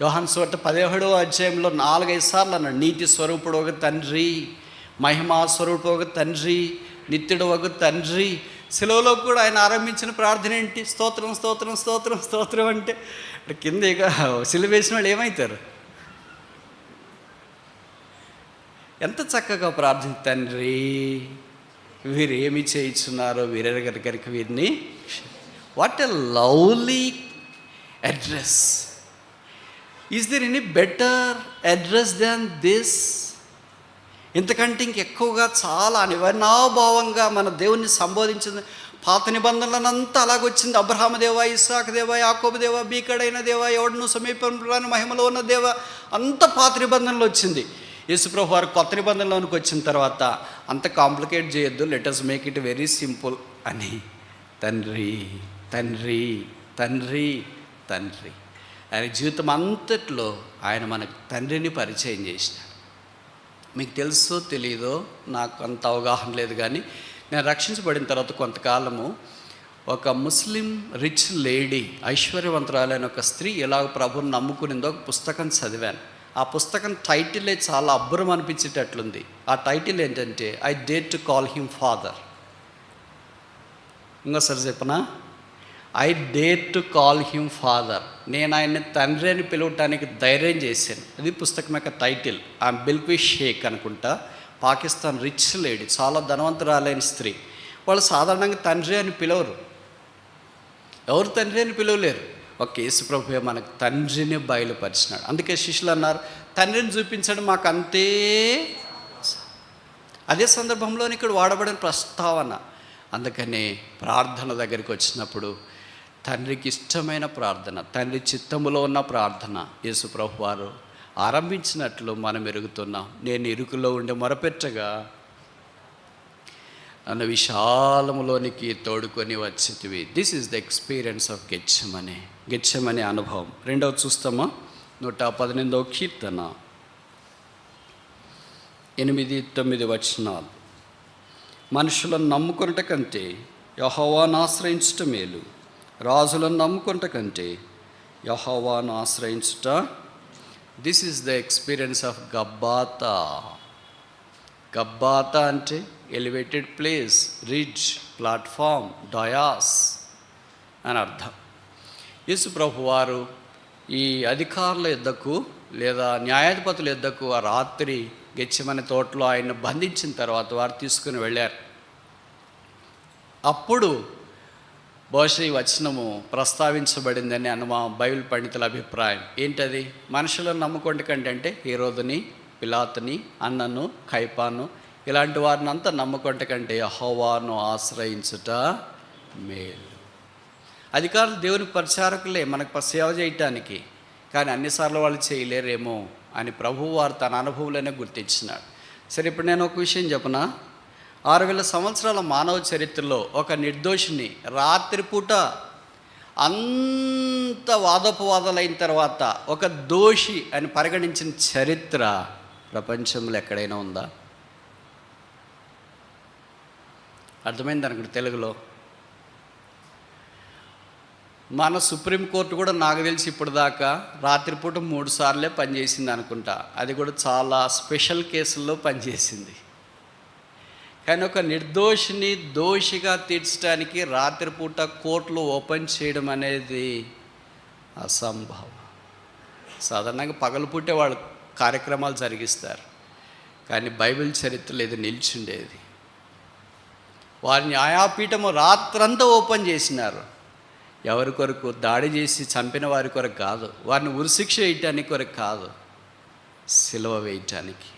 యోహాను సువార్త 17వ అధ్యాయంలో 4-5 సార్లు అన్నాడు, నీతి స్వరూపుడు ఒక తండ్రి, మహిమా స్వరూపుడు ఒక తండ్రి, నిత్యుడు ఒక తండ్రి. సెలవులో కూడా ఆయన ఆరంభించిన ప్రార్థన ఏంటి? స్తోత్రం స్తోత్రం స్తోత్రం స్తోత్రం. అంటే కింద ఇక సిలువ వేసిన వాళ్ళు ఏమవుతారు? ఎంత చక్కగా ప్రార్థన, తండ్రి వీరు ఏమి చేయించున్నారో వీరెరగరికి వీరిని. What a lovely address. Is there any better address than this? ఇంతకంటే ఇంకెక్కువగా చాలా నివర్ణాభావంగా మన దేవుణ్ణి సంబోధించింది. పాత నిబంధనలనంతా అలాగొచ్చింది. అబ్రహాము దేవా, ఇస్సాకు దేవా, యాకోబు దేవా, బీకడైన దేవా, ఎవడను సమీపంలో మహిమలో ఉన్న దేవా, అంత పాత నిబంధనలు వచ్చింది. యేసుప్రభు వారు కొత్త నిబంధనలోనికి వచ్చిన తర్వాత అంత కాంప్లికేట్ చేయొద్దు, let us make it very simple అని తండ్రి తండ్రి తండ్రి తండ్రి. ఆయన జీవితం అంతట్లో ఆయన మనకు తండ్రిని పరిచయం చేసినాడు. మీకు తెలుసో తెలీదో నాకు అంత అవగాహన లేదు, కానీ నేను రక్షించబడిన తర్వాత కొంతకాలము ఒక ముస్లిం రిచ్ లేడీ, ఐశ్వర్యవంతురాలైన ఒక స్త్రీ ఎలాగ ప్రభువుని నమ్ముకునిందో ఒక పుస్తకం చదివాను. ఆ పుస్తకం టైటిలే చాలా అబ్బురం అనిపించేటట్లుంది. ఆ టైటిల్ ఏంటంటే I dare to call him father. ఇంకోసారి చెప్పనా? I dare to call him father. నేను ఆయన్ని తండ్రి అని పిలవటానికి ధైర్యం చేశాను. అది పుస్తకం యొక్క టైటిల్. ఆ బిల్క్విష్ షేక్ అనుకుంటా, పాకిస్తాన్ రిచ్ లేడీ, చాలా ధనవంతురాలైన స్త్రీ. వాళ్ళు సాధారణంగా తండ్రి అని పిలవరు, ఎవరు తండ్రి అని పిలవలేరు. ఒక యేసుప్రభువే మనకు తండ్రిని బయలుపరిచినాడు. అందుకే శిష్యులు అన్నారు, తండ్రిని చూపించడం మాకు అంతే. అదే సందర్భంలో ఇక్కడ వాడబడిన ప్రస్తావన. అందుకనే ప్రార్థన దగ్గరికి వచ్చినప్పుడు తండ్రికి ఇష్టమైన ప్రార్థన, తండ్రి చిత్తములో ఉన్న ప్రార్థన యేసుప్రభు వారు ఆరంభించినట్లు మనం ఎరుగుతున్నాం. నేను ఇరుకులో ఉండి మొరపెట్టగా నన్ను విశాలములోనికి తోడుకొని వచ్చితివి. This is the experience of Gethsemane అనుభవం. రెండవది చూస్తామా? 118వ కీర్తన 8-9 వచనాలు. మనుషులను నమ్ముకొనుట కంటే యెహోవాను ఆశ్రయించుట మేలు, రాజులను నమ్ముకొనుట కంటే యెహోవాను ఆశ్రయించుట. This is the experience of Gabbatha. Gabbatha అంటే elevated place, ridge, platform, dais అని అర్థం. యేసు ప్రభు వారు ఈ అధికారుల యొద్దకు లేదా న్యాయాధిపతుల యొద్దకు ఆ రాత్రి గెత్సెమనే తోటలో ఆయన బంధించిన తర్వాత వారు తీసుకుని వెళ్ళారు. అప్పుడు బహుశా ఈ వచనము ప్రస్తావించబడిందని మా బైబిల్ పండితుల అభిప్రాయం. ఏంటది? మనుషులను నమ్ముకోండి కంటే అంటే హేరోదుని, పిలాతుని, అన్నను, కైపాను ఇలాంటి వారిని అంతా నమ్ముకోండి కంటే యెహోవాను ఆశ్రయించుట మేలు. అధికారులు దేవుని పరిచారకులే, మనకు సేవ చేయటానికి, కానీ అన్నిసార్లు వాళ్ళు చేయలేరేమో అని ప్రభువు వారు తన అనుభవంలోనే గుర్తించినాడు. సరే, ఇప్పుడు నేను ఒక విషయం చెప్పనా? 6000 సంవత్సరాల మానవ చరిత్రలో ఒక నిర్దోషిని రాత్రిపూట అంత వాదోపవాదాలైన తర్వాత ఒక దోషి అని పరిగణించిన చరిత్ర ప్రపంచంలో ఎక్కడైనా ఉందా? అర్థమైంది అనుకుంటే తెలుగులో. మన సుప్రీంకోర్టు కూడా నాకు తెలిసి ఇప్పుడు దాకా రాత్రిపూట 3 సార్లే పనిచేసింది అనుకుంటా. అది కూడా చాలా స్పెషల్ కేసుల్లో పనిచేసింది. కానీ ఒక నిర్దోషిని దోషిగా తీర్చడానికి రాత్రిపూట కోర్టులు ఓపెన్ చేయడం అనేది అసంభవం. సాధారణంగా పగలపూటే వాళ్ళు కార్యక్రమాలు జరిగిస్తారు, కానీ బైబిల్ చరిత్రలో ఇది నిలిచిండేది. వారి న్యాయపీఠము రాత్రంతా ఓపెన్ చేసినారు. ఎవరి కొరకు? దాడి చేసి చంపిన వారి కొరకు కాదు, వారిని ఉరిశిక్ష వేయటానికి కొరకు కాదు, సిలువ వేయటానికి.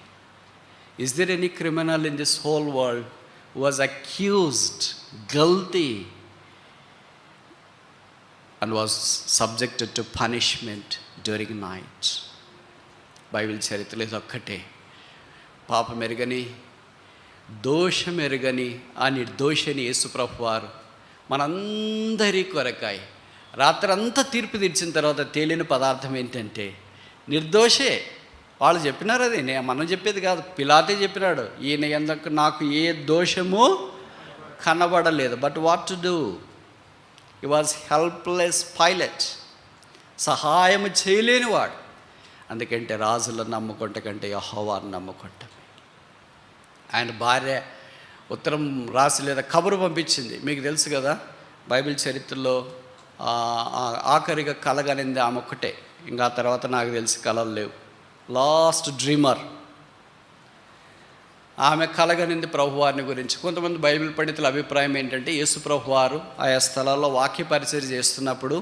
Is there any criminal in this whole world who was accused, guilty, and was subjected to punishment during night? Bible చరిత్రలో ఇది ఒక్కటే. పాపం ఎరగని, దోషం ఎరగని ఆ నిర్దోషిని యేసుప్రభు వారు మనందరి కొరకాయ రాత్రంతా తీర్పు తీర్చిన తర్వాత తేలిన పదార్థం ఏంటంటే నిర్దోషే. వాళ్ళు చెప్పినారు, అది మనం చెప్పేది కాదు, పిలాతే చెప్పినాడు, ఈయన ఎందుకు నాకు ఏ దోషము కనబడలేదు. But what to do? He was helpless pilot, సహాయం చేయలేనివాడు. అందుకంటే రాజులను నమ్ముకుంట కంటే యెహోవాను నమ్ముకుంటాం. ఆయన భార్య ఉత్తరం రాసి లేదా కబురు పంపించింది. మీకు తెలుసు కదా, బైబిల్ చరిత్రలో ఆఖరిగా కలగనింది ఆమె ఒక్కటే. ఇంకా ఆ తర్వాత నాకు తెలిసి కలలు లేవు. లాస్ట్ డ్రీమర్ ఆమె. కలగనింది ప్రభువారిని గురించి. కొంతమంది బైబిల్ పండితుల అభిప్రాయం ఏంటంటే, యేసు ప్రభువారు ఆయా స్థలాల్లో వాక్య పరిచయం చేస్తున్నప్పుడు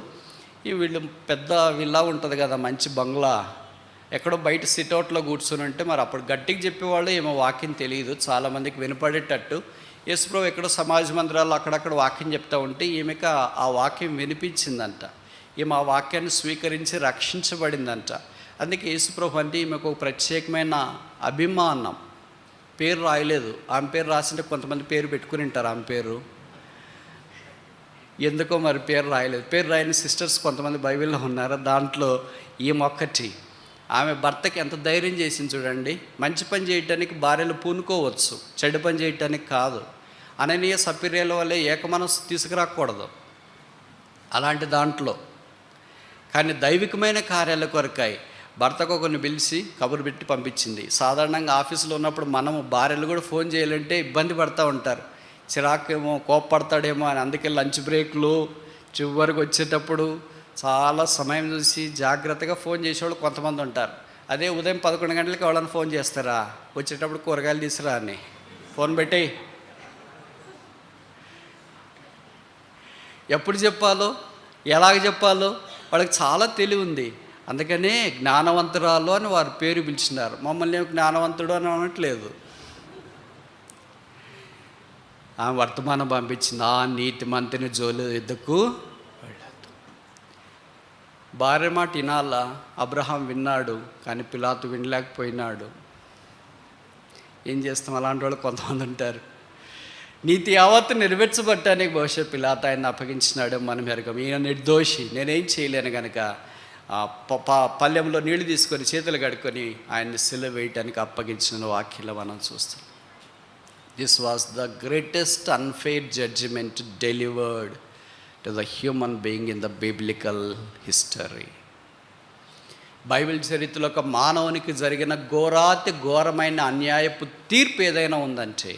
వీళ్ళు పెద్ద విల్లా ఉంటుంది కదా, మంచి బంగ్లా, ఎక్కడో బయట సిట్అవుట్లో కూర్చొని ఉంటే, మరి అప్పుడు గట్టికి చెప్పేవాళ్ళు ఏమో వాక్యం తెలియదు, చాలామందికి వినపడేటట్టు. యేసుప్రభు ఎక్కడో సమాజ మందిరాల్లో అక్కడక్కడ వాక్యం చెప్తూ ఉంటే ఈమెకి ఆ వాక్యం వినిపించిందంట. ఈమె ఆ వాక్యాన్ని స్వీకరించి రక్షించబడిందంట. అందుకే యేసుప్రభు అంటే ఈమెకు ఒక ప్రత్యేకమైన అభిమానం. పేరు రాయలేదు, ఆమె పేరు రాసింటే కొంతమంది పేరు పెట్టుకుని ఉంటారు. ఆమె పేరు ఎందుకో మరి పేరు రాయలేదు. పేరు రాయని సిస్టర్స్ కొంతమంది బైబిల్లో ఉన్నారు. దాంట్లో ఈమె ఒక్కటి. ఆమె భర్తకి ఎంత ధైర్యం చేసింది చూడండి. మంచి పని చేయటానికి భార్యలు పూనుకోవచ్చు, చెడు పని చేయటానికి కాదు. అననీయ సప్పిర్యాల వల్లే ఏకమనస్సు తీసుకురాకూడదు అలాంటి దాంట్లో. కానీ దైవికమైన కార్యాల కొరకాయి భర్తకు కొన్ని పిలిచి కబురు పెట్టి పంపించింది. సాధారణంగా ఆఫీసులో ఉన్నప్పుడు మనము భార్యలు కూడా ఫోన్ చేయాలంటే ఇబ్బంది పడుతూ ఉంటారు, చిరాకేమో, కోప్పడతాడేమో అని. అందుకే లంచ్ బ్రేక్లు చివరికి వచ్చేటప్పుడు చాలా సమయం చూసి జాగ్రత్తగా ఫోన్ చేసేవాళ్ళు కొంతమంది ఉంటారు. అదే ఉదయం 11 గంటలకి ఎవరైనా ఫోన్ చేస్తారా, వచ్చేటప్పుడు కూరగాయలు తీసుకురా అని ఫోన్ పెట్టి ఎప్పుడు చెప్పాలో ఎలాగ చెప్పాలో వాళ్ళకి చాలా తెలివి ఉంది. అందుకనే జ్ఞానవంతురాలు అని వారి పేరు పిలిచినారు. మమ్మల్ని జ్ఞానవంతుడు అని అనట్లేదు. ఆమె వర్తమానం పంపించింది, ఆ నీతి మంతిని జోలు ఎద్దుకు వెళ్ళదు. భార్య మాట వినాలా. అబ్రహాం విన్నాడు, కానీ పిలాతు వినలేకపోయినాడు. ఏం చేస్తాం, అలాంటి వాళ్ళు కొంతమంది ఉంటారు. నీతి యావత్తు నెరవేర్చబట్టానికి బహుశా పిలాతు ఆయన అప్పగించినాడు. మనం ఎరగం, ఈయన నిర్దోషి, నేనేం చేయలేను కనుక పళ్ళెంలో నీళ్లు తీసుకొని చేతులు కడుక్కొని ఆయన్ని సిలువ వేయటానికి అప్పగించిన వాక్యంలో మనం చూస్తాం. This was the greatest unfair judgement delivered to the human being in the biblical history. Bible చరిత్రలో ఒక మానవునికి జరిగిన ఘోరాతి ఘోరమైన అన్యాయపు తీర్పు ఏదైనా ఉందంటే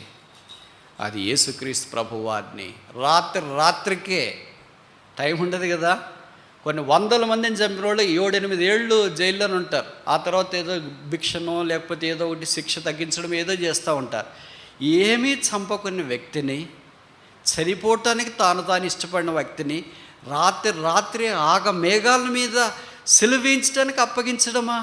అది యేసుక్రీస్తు ప్రభువారిని. రాత్రికే టైం ఉండదు కదా, కొన్ని వందల మందిని చంపిన వాళ్ళు 7-8 ఏళ్ళు జైల్లోనే ఉంటారు. ఆ తర్వాత ఏదో భిక్షనో లేకపోతే ఏదో ఒకటి శిక్ష తగ్గించడం ఏదో చేస్తూ ఉంటారు. ఏమీ చంపకున్న వ్యక్తిని, చనిపోవటానికి తాను ఇష్టపడిన వ్యక్తిని రాత్రి ఆగ మేఘాల మీద సిలువించడానికి అప్పగించడమా?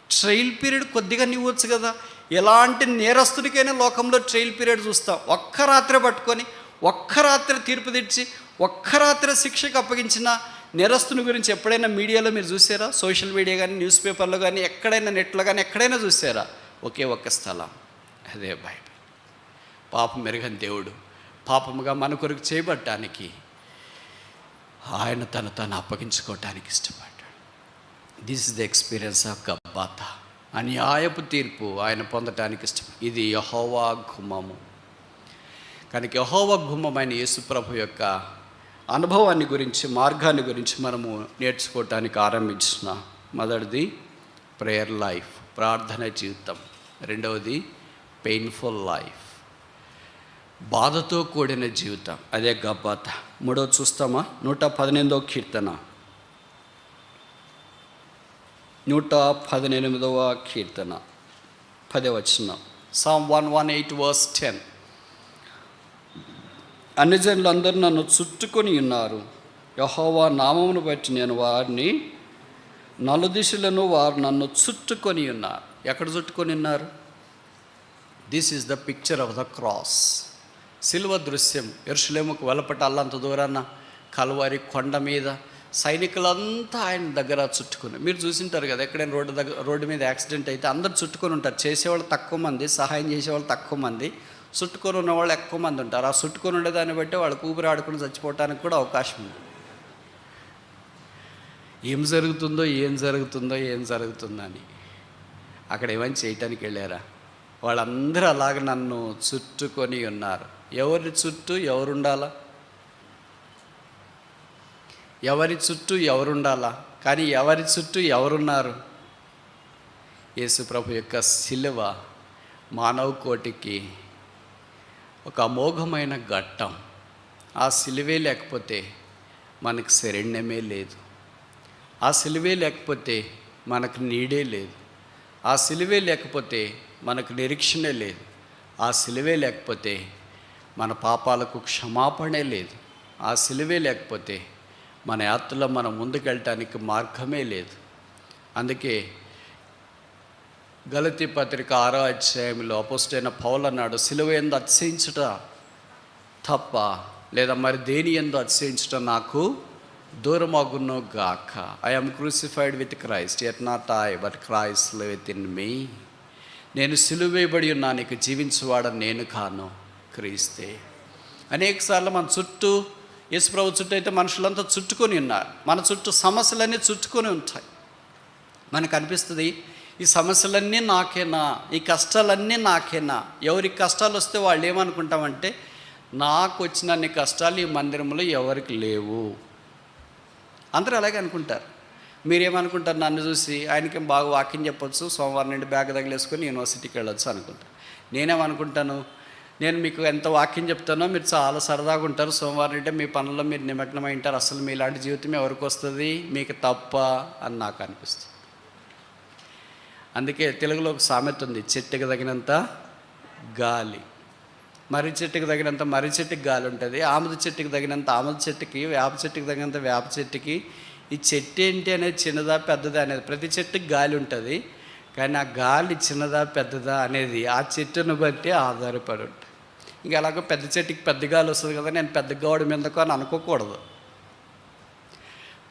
ట్రయల్ పీరియడ్ కొద్దిగా నివ్వచ్చు కదా. ఎలాంటి నేరస్తుడికైనా లోకంలో ట్రయల్ పీరియడ్ చూస్తాం. ఒక్క రాత్రి పట్టుకొని ఒక్క రాత్రి తీర్పు తెచ్చి ఒక్క రాత్రి శిక్షకు అప్పగించిన నేరస్తుని గురించి ఎప్పుడైనా మీడియాలో మీరు చూసారా? సోషల్ మీడియా కానీ, న్యూస్ పేపర్లో కానీ, ఎక్కడైనా నెట్లో కానీ ఎక్కడైనా చూసారా? ఒకే ఒక్క స్థలం, అదే బైబిల్. పాపం మెరుగని దేవుడు పాపముగా మన కొరకు చేయబడటానికి ఆయన తను అప్పగించుకోవటానికి ఇష్టపడ్డాడు. This is the experience of Gabbatha. అన్యాయపు తీర్పు ఆయన పొందటానికి ఇష్టం. ఇది యెహోవా గుమ్మము. కనుక యెహోవా గుమ్మమైన యేసుప్రభు యొక్క అనుభవాన్ని గురించి, మార్గాన్ని గురించి మనము నేర్చుకోవటానికి ఆరంభించిన మొదటిది ప్రేయర్ లైఫ్, ప్రార్థన జీవితం. రెండవది పెయిన్ఫుల్ లైఫ్, బాధతో కూడిన జీవితం, అదే గబ్బాతా. మూడవది చూస్తామా? 118వ కీర్తన, 118వ కీర్తన 10వ వచనం. Psalm 118 verse 10. అన్ని జనులందరూ నన్ను చుట్టుకొని ఉన్నారు, యెహోవా నామమును బట్టి నేను వారిని నలుదిశలను వారు నన్ను చుట్టుకొని ఉన్నారు. ఎక్కడ చుట్టుకొని ఉన్నారు? This is the picture of the cross. సిలువ దృశ్యం. యెరూషలేముకు వెలపట అల్లంత దూరాన కల్వరి కొండ మీద సైనికులంతా ఆయన దగ్గర చుట్టుకొని. మీరు చూసింటారు కదా, ఎక్కడైనా రోడ్డు మీద యాక్సిడెంట్ అయితే అందరు చుట్టుకొని ఉంటారు. చేసేవాళ్ళు తక్కువ మంది, సహాయం చేసేవాళ్ళు తక్కువ మంది, చుట్టుకొని ఉన్నవాళ్ళు ఎక్కువ మంది ఉంటారు. ఆ చుట్టుకొని ఉండేదాన్ని బట్టి వాళ్ళకు ఊపిరి ఆడుకుని చచ్చిపోవటానికి కూడా అవకాశం ఉంది. ఏం జరుగుతుందని అక్కడ ఏమైనా చేయటానికి వెళ్ళారా? వాళ్ళందరూ అలాగ నన్ను చుట్టుకొని ఉన్నారు. ఎవరి చుట్టూ ఎవరుండాలా? ఎవరి చుట్టూ ఎవరుండాలా? కానీ ఎవరి చుట్టూ ఎవరున్నారు? యేసు ప్రభు యొక్క శిలువ మానవ కోటికి ఒక అమోఘమైన ఘట్టం. ఆ శిలువే లేకపోతే మనకు శరణ్యమే లేదు. ఆ శిలువే లేకపోతే మనకు నీడే లేదు. ఆ శిలువే లేకపోతే మనకు నిరీక్షణే లేదు. ఆ శిలువే లేకపోతే మన పాపాలకు క్షమాపణే లేదు. ఆ శిలువే లేకపోతే మన యాత్రలో మనం ముందుకెళ్ళటానికి మార్గమే లేదు. అందుకే గలతీ పత్రిక 6వ అధ్యాయంలో అపోస్తలుడైన పౌలు అన్నాడు, సిలువ యందు అతిశయించుట తప్ప లేదా మరి దేని యందు అతిశయించుట నాకు దూరమగును గాక. I am crucified with Christ, yet not I but Christ liveth in me. నేను సిలువ వేయబడి ఉన్నాను, ఇక జీవించువాడ నేను కాను, క్రీస్తే. అనేకసార్లు మన చుట్టూ యేసుప్రభు చుట్టూ అయితే మనుషులంతా చుట్టుకొని ఉన్నారు. మన చుట్టూ సమస్యలన్నీ చుట్టుకొని ఉంటాయి. మనకు అనిపిస్తుంది ఈ సమస్యలన్నీ నాకేనా, ఈ కష్టాలన్నీ నాకేనా. ఎవరికి కష్టాలు వస్తే వాళ్ళు ఏమనుకుంటామంటే, నాకు వచ్చినన్ని కష్టాలు ఈ మందిరంలో ఎవరికి లేవు. అందరూ అలాగే అనుకుంటారు. మీరేమనుకుంటారు? నన్ను చూసి ఆయనకి బాగా వాక్యం చెప్పొచ్చు, సోమవారం నుండి బ్యాగ్ తగిలేసుకొని యూనివర్సిటీకి వెళ్ళొచ్చు అనుకుంటారు. నేనేమనుకుంటాను, నేను మీకు ఎంత వాక్యం చెప్తానో మీరు చాలా సరదాగా ఉంటారు. సోమవారం అంటే మీ పనుల్లో మీరు నిమగ్నమై ఉంటారు. అసలు మీలాంటి జీవితం ఎవరికి వస్తుంది, మీకు తప్ప అని నాకు అనిపిస్తుంది. అందుకే తెలుగులో ఒక సామెత ఉంది, చెట్టుకి తగినంత గాలి. మర్రి చెట్టుకి తగినంత మర్రి చెట్టుకి గాలి ఉంటుంది. ఆముద చెట్టుకి తగినంత ఆముద చెట్టుకి, వేప చెట్టుకి తగినంత వేప చెట్టుకి. ఈ చెట్టు ఏంటి అనేది చిన్నదా పెద్దదా అనేది, ప్రతి చెట్టుకి గాలి ఉంటుంది. కానీ ఆ గాలి చిన్నదా పెద్దదా అనేది ఆ చెట్టును బట్టి ఆధారపడి ఉంటుంది. ఇంకా అలాగో పెద్ద చెట్టుకి పెద్ద గాలి వస్తుంది కదా, నేను పెద్ద గోడ మీదకు అని అనుకోకూడదు.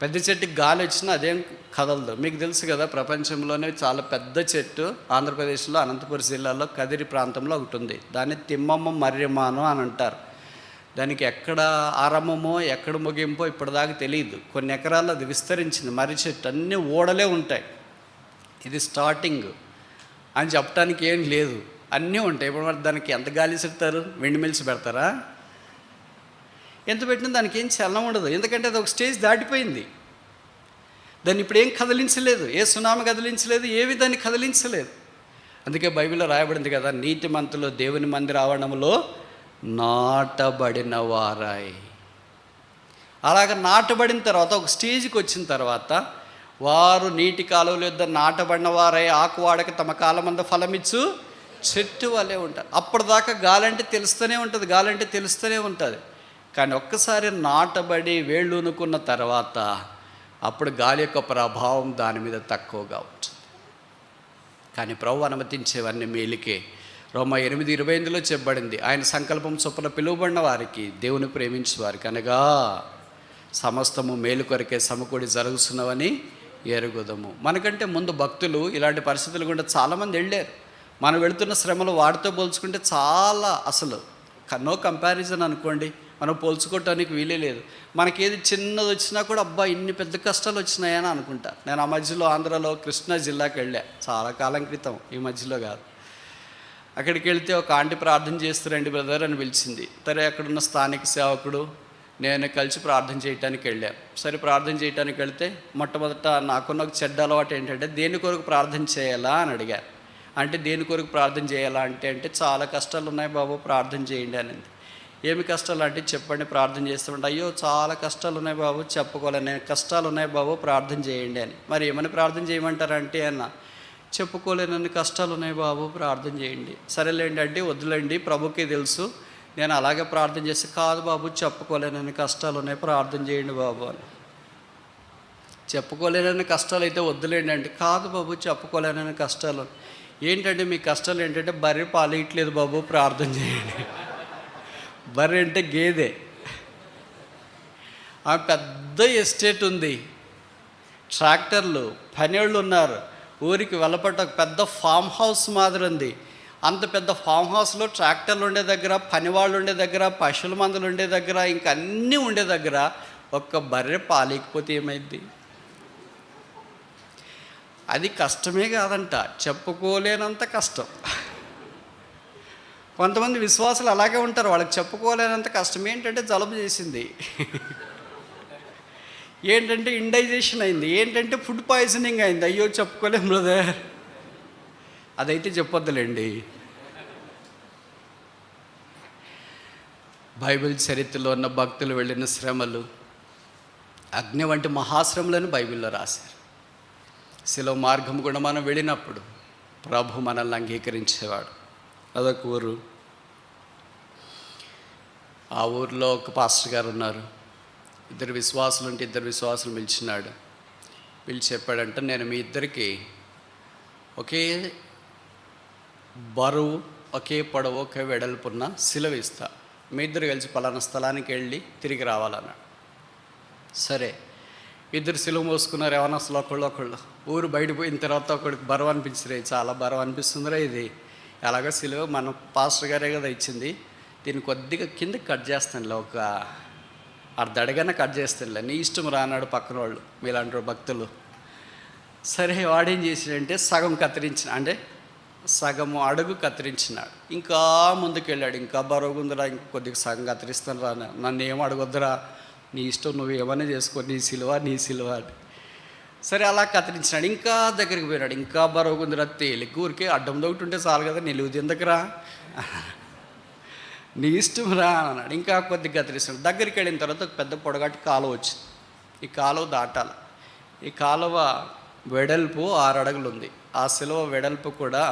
పెద్ద చెట్టుకి గాలి వచ్చినా అదేం కదలదు. మీకు తెలుసు కదా, ప్రపంచంలోనే చాలా పెద్ద చెట్టు ఆంధ్రప్రదేశ్లో అనంతపురం జిల్లాలో కదిరి ప్రాంతంలో ఒకటి ఉంది. దాన్ని తిమ్మమ్మ మర్రిమాను అని అంటారు. దానికి ఎక్కడ ఆరంభమో ఎక్కడ ముగింపో ఇప్పటిదాకా తెలియదు. కొన్ని ఎకరాల్లో అది విస్తరించింది. మర్రి చెట్టు అన్నీ ఓడలే ఉంటాయి. ఇది స్టార్టింగ్ అని చెప్పడానికి ఏం లేదు, అన్నీ ఉంటాయి. ఇప్పుడు మరి దానికి ఎంత గాలి చెప్తారు? విండ్ మిల్స్ పెడతారా? ఎంత పెట్టినా దానికి ఏం చలనం ఉండదు. ఎందుకంటే అది ఒక స్టేజ్ దాటిపోయింది. దాన్ని ఇప్పుడు ఏం కదిలించలేదు, ఏ సునామీ కదిలించలేదు, ఏవి దాన్ని కదిలించలేదు. అందుకే బైబిల్లో రాయబడింది కదా, నీతిమంతులు దేవుని మందిర ఆవరణంలో నాటబడిన వారాయి. అలాగ నాటబడిన తర్వాత ఒక స్టేజ్కి వచ్చిన తర్వాత వారు నీటి కాలువల యొద్ద నాటబడిన వారై ఆకువాడక తమ కాలమంద ఫలమిచ్చు చెట్టు వలె ఉంటారు. అప్పటిదాకా గాలంటే తెలుస్తూనే ఉంటుంది, గాలంటే తెలుస్తూనే ఉంటుంది. కానీ ఒక్కసారి నాటబడి వేళ్ళూనుకున్న తర్వాత అప్పుడు గాలి యొక్క ప్రభావం దాని మీద తక్కువగా ఉంటుంది. కానీ ప్రభువు అనుమతించేవన్నీ మేలుకే. రోమా 8:28 చెప్పబడింది, ఆయన సంకల్పం చొప్పున పిలువబడిన వారికి, దేవుని ప్రేమించే వారికి అనగా సమస్తము మేలు కొరకే సమకూడి జరుగుతున్నవని ఎరుగుదము. మనకంటే ముందు భక్తులు ఇలాంటి పరిస్థితులు గుండా చాలామంది వెళ్ళారు. మనం వెళుతున్న శ్రమలు వాటితో పోల్చుకుంటే చాలా, అసలు నో కంపారిజన్ అనుకోండి. మనం పోల్చుకోవటానికి వీలే లేదు. మనకేది చిన్నది వచ్చినా కూడా అబ్బా ఇన్ని పెద్ద కష్టాలు వచ్చినాయని అనుకుంటా. నేను ఆ మధ్యలో ఆంధ్రాలో కృష్ణా జిల్లాకి వెళ్ళా, చాలా కాలం క్రితం, ఈ మధ్యలో కాదు. అక్కడికి వెళ్తే ఒక ఆంటీ ప్రార్థన చేస్తారండి బ్రదర్ అని పిలిచింది. సరే, అక్కడున్న స్థానిక సేవకుడు నేను కలిసి ప్రార్థన చేయడానికి వెళ్ళాను. సరే, ప్రార్థన చేయడానికి వెళ్తే మొట్టమొదట నాకున్న ఒక చెడ్డ అలవాటు ఏంటంటే దేని కొరకు ప్రార్థన చేయాలా అని అడిగారు. అంటే దేని కొరకు ప్రార్థన చేయాలా అంటే చాలా కష్టాలు ఉన్నాయి బాబు, ప్రార్థన చేయండి అనింది. ఏమి కష్టాలు అంటే చెప్పండి, ప్రార్థన చేస్తామంటే అయ్యో చాలా కష్టాలు ఉన్నాయి బాబు, చెప్పుకోలేని కష్టాలు ఉన్నాయి బాబు, ప్రార్థన చేయండి అని. మరి ఏమని ప్రార్థన చేయమంటారంటే అన్న, చెప్పుకోలేనన్ని కష్టాలు ఉన్నాయి బాబు, ప్రార్థన చేయండి. సరేలేండి అంటే, వద్దులేండి ప్రభుకే తెలుసు, నేను అలాగే ప్రార్థన చేస్తే, కాదు బాబు చెప్పుకోలేనన్ని కష్టాలు ఉన్నాయి, ప్రార్థన చేయండి బాబు అని. చెప్పుకోలేనన్ని కష్టాలు అయితే వద్దులేండి అంటే, కాదు బాబు చెప్పుకోలేనన్ని కష్టాలు. ఏంటంటే మీ కష్టాలు ఏంటంటే బర్రె పాలు ఇట్లేదు బాబు, ప్రార్థన చేయండి. బర్రె అంటే గేదె. ఆ పెద్ద ఎస్టేట్ ఉంది, ట్రాక్టర్లు, పనివాళ్ళు ఉన్నారు, ఊరికి వెళ్ళపట్ట ఒక పెద్ద ఫామ్ హౌస్ మాదిరి ఉంది. అంత పెద్ద ఫామ్ హౌస్లో ట్రాక్టర్లు ఉండే దగ్గర, పనివాళ్ళు ఉండే దగ్గర, పశువుల మందులు ఉండే దగ్గర, ఇంకా అన్నీ ఉండే దగ్గర ఒక్క బర్రె పాలేకపోతే ఏమైంది? అది కష్టమే కాదంట, చెప్పుకోలేనంత కష్టం. కొంతమంది విశ్వాసులు అలాగే ఉంటారు, వాళ్ళకి చెప్పుకోలేనంత కష్టం. ఏంటంటే జలుబు చేసింది, ఏంటంటే ఇండైజేషన్ అయింది, ఏంటంటే ఫుడ్ పాయిజనింగ్ అయింది, అయ్యో చెప్పుకోలేం బ్రదర్. అదైతే చెప్పొద్దులేండి. బైబిల్ చరిత్రలో ఉన్న భక్తులు వెళ్ళిన శ్రమలు, అగ్ని వంటి మహాశ్రమలను బైబిల్లో రాశారు. శిలువ మార్గం కూడా మనం వెళ్ళినప్పుడు ప్రభు మనల్ని అంగీకరించేవాడు. అదొక ఊరు. ఆ ఊరిలో ఒక పాస్టర్ గారు ఉన్నారు. ఇద్దరు విశ్వాసులు పిలిచినాడు. పిలిచి చెప్పాడంటే, నేను మీ ఇద్దరికి ఒకే బరువు, ఒకే పొడవు, ఒకే వెడల్పున్న సిలువ ఇస్తా. మీ ఇద్దరు కలిసి పలానా స్థలానికి వెళ్ళి తిరిగి రావాలన్నాడు. సరే, ఇద్దరు సిలువ మోసుకున్నారు. ఏమన్నా అసలు ఒకళ్ళు ఊరు బయటపోయిన తర్వాత ఒకడికి బరువు అనిపించరే, చాలా బరువు అనిపిస్తుందిరా ఇది. అలాగే సిలువ మన పాస్టర్ గారే కదా ఇచ్చింది, దీన్ని కొద్దిగా కిందకి కట్ చేస్తానులే, ఒక అర్ధ కట్ చేస్తానులే, నీ ఇష్టం రానాడు పక్కన వాళ్ళు, మీలాంటి భక్తులు. సరే, వాడేం చేసాడంటే సగం కత్తిరించిన, అంటే సగము అడుగు కత్తిరించినాడు. ఇంకా ముందుకు వెళ్ళాడు. ఇంకా బరువుందిరా, ఇంక కొద్దిగా సగం కత్తిరిస్తాను రా, నన్ను ఏం అడగొద్దురా, నీ ఇష్టం, నువ్వు ఏమైనా చేసుకో, నీ సిలువ అని. సరే, అలా కత్తిరించినాడు. ఇంకా దగ్గరికి పోయినాడు. ఇంకా బరువుందిరా, తేలిక ఊరికే అడ్డం దొగుతుంటే చాలు కదా, నిలువు ఎందుకురా, నీ ఇష్టం రా అన్నాడు. ఇంకా కొద్దిగా కత్తిరిస్తాడు. దగ్గరికి వెళ్ళిన తర్వాత ఒక పెద్ద పొడగాటి కాలువ వచ్చింది. ఈ కాలువ దాటాలి. ఈ కాలువ వెడల్పు 6 అడుగులు ఉంది. ఆ సిలువ వెడల్పు కూడా,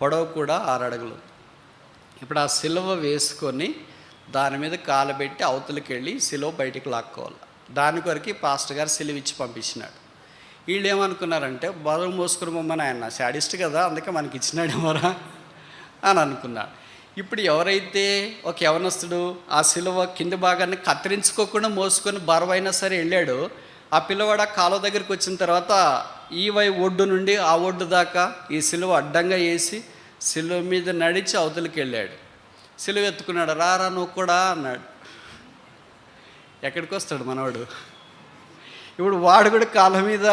పొడవు కూడా 6 అడుగులు ఉంది. ఇప్పుడు ఆ సిలువ వేసుకొని దాని మీద కాలు పెట్టి అవతలికి వెళ్ళి సిలువ బయటికి లాక్కోవాలి. దాని కొరకు పాస్టర్ గారు సిలువ ఇచ్చి పంపించినాడు. వీళ్ళు ఏమనుకున్నారంటే, బరువు మోసుకుని మమ్మని ఆయన శాడిస్ట్ కదా, అందుకే మనకి ఇచ్చినాడేమోరా అని అనుకున్నాడు. ఇప్పుడు ఎవరైతే ఒక యవనస్తుడు ఆ సిలువ కింది భాగాన్ని కత్తిరించుకోకుండా మోసుకొని బరువైనా సరే వెళ్ళాడు, ఆ పిల్లవాడు ఆ కాలువ దగ్గరికి వచ్చిన తర్వాత ఈ ఒడ్డు నుండి ఆ ఒడ్డు దాకా ఈ సిలువ అడ్డంగా వేసి సిలువ మీద నడిచి అవతలికి వెళ్ళాడు. సిలువ ఎత్తుకున్నాడు. రారా నువ్వు కూడా అన్నాడు. ఎక్కడికి వస్తాడు మనవాడు? ఇప్పుడు వాడు కూడా కాళ్ళ మీద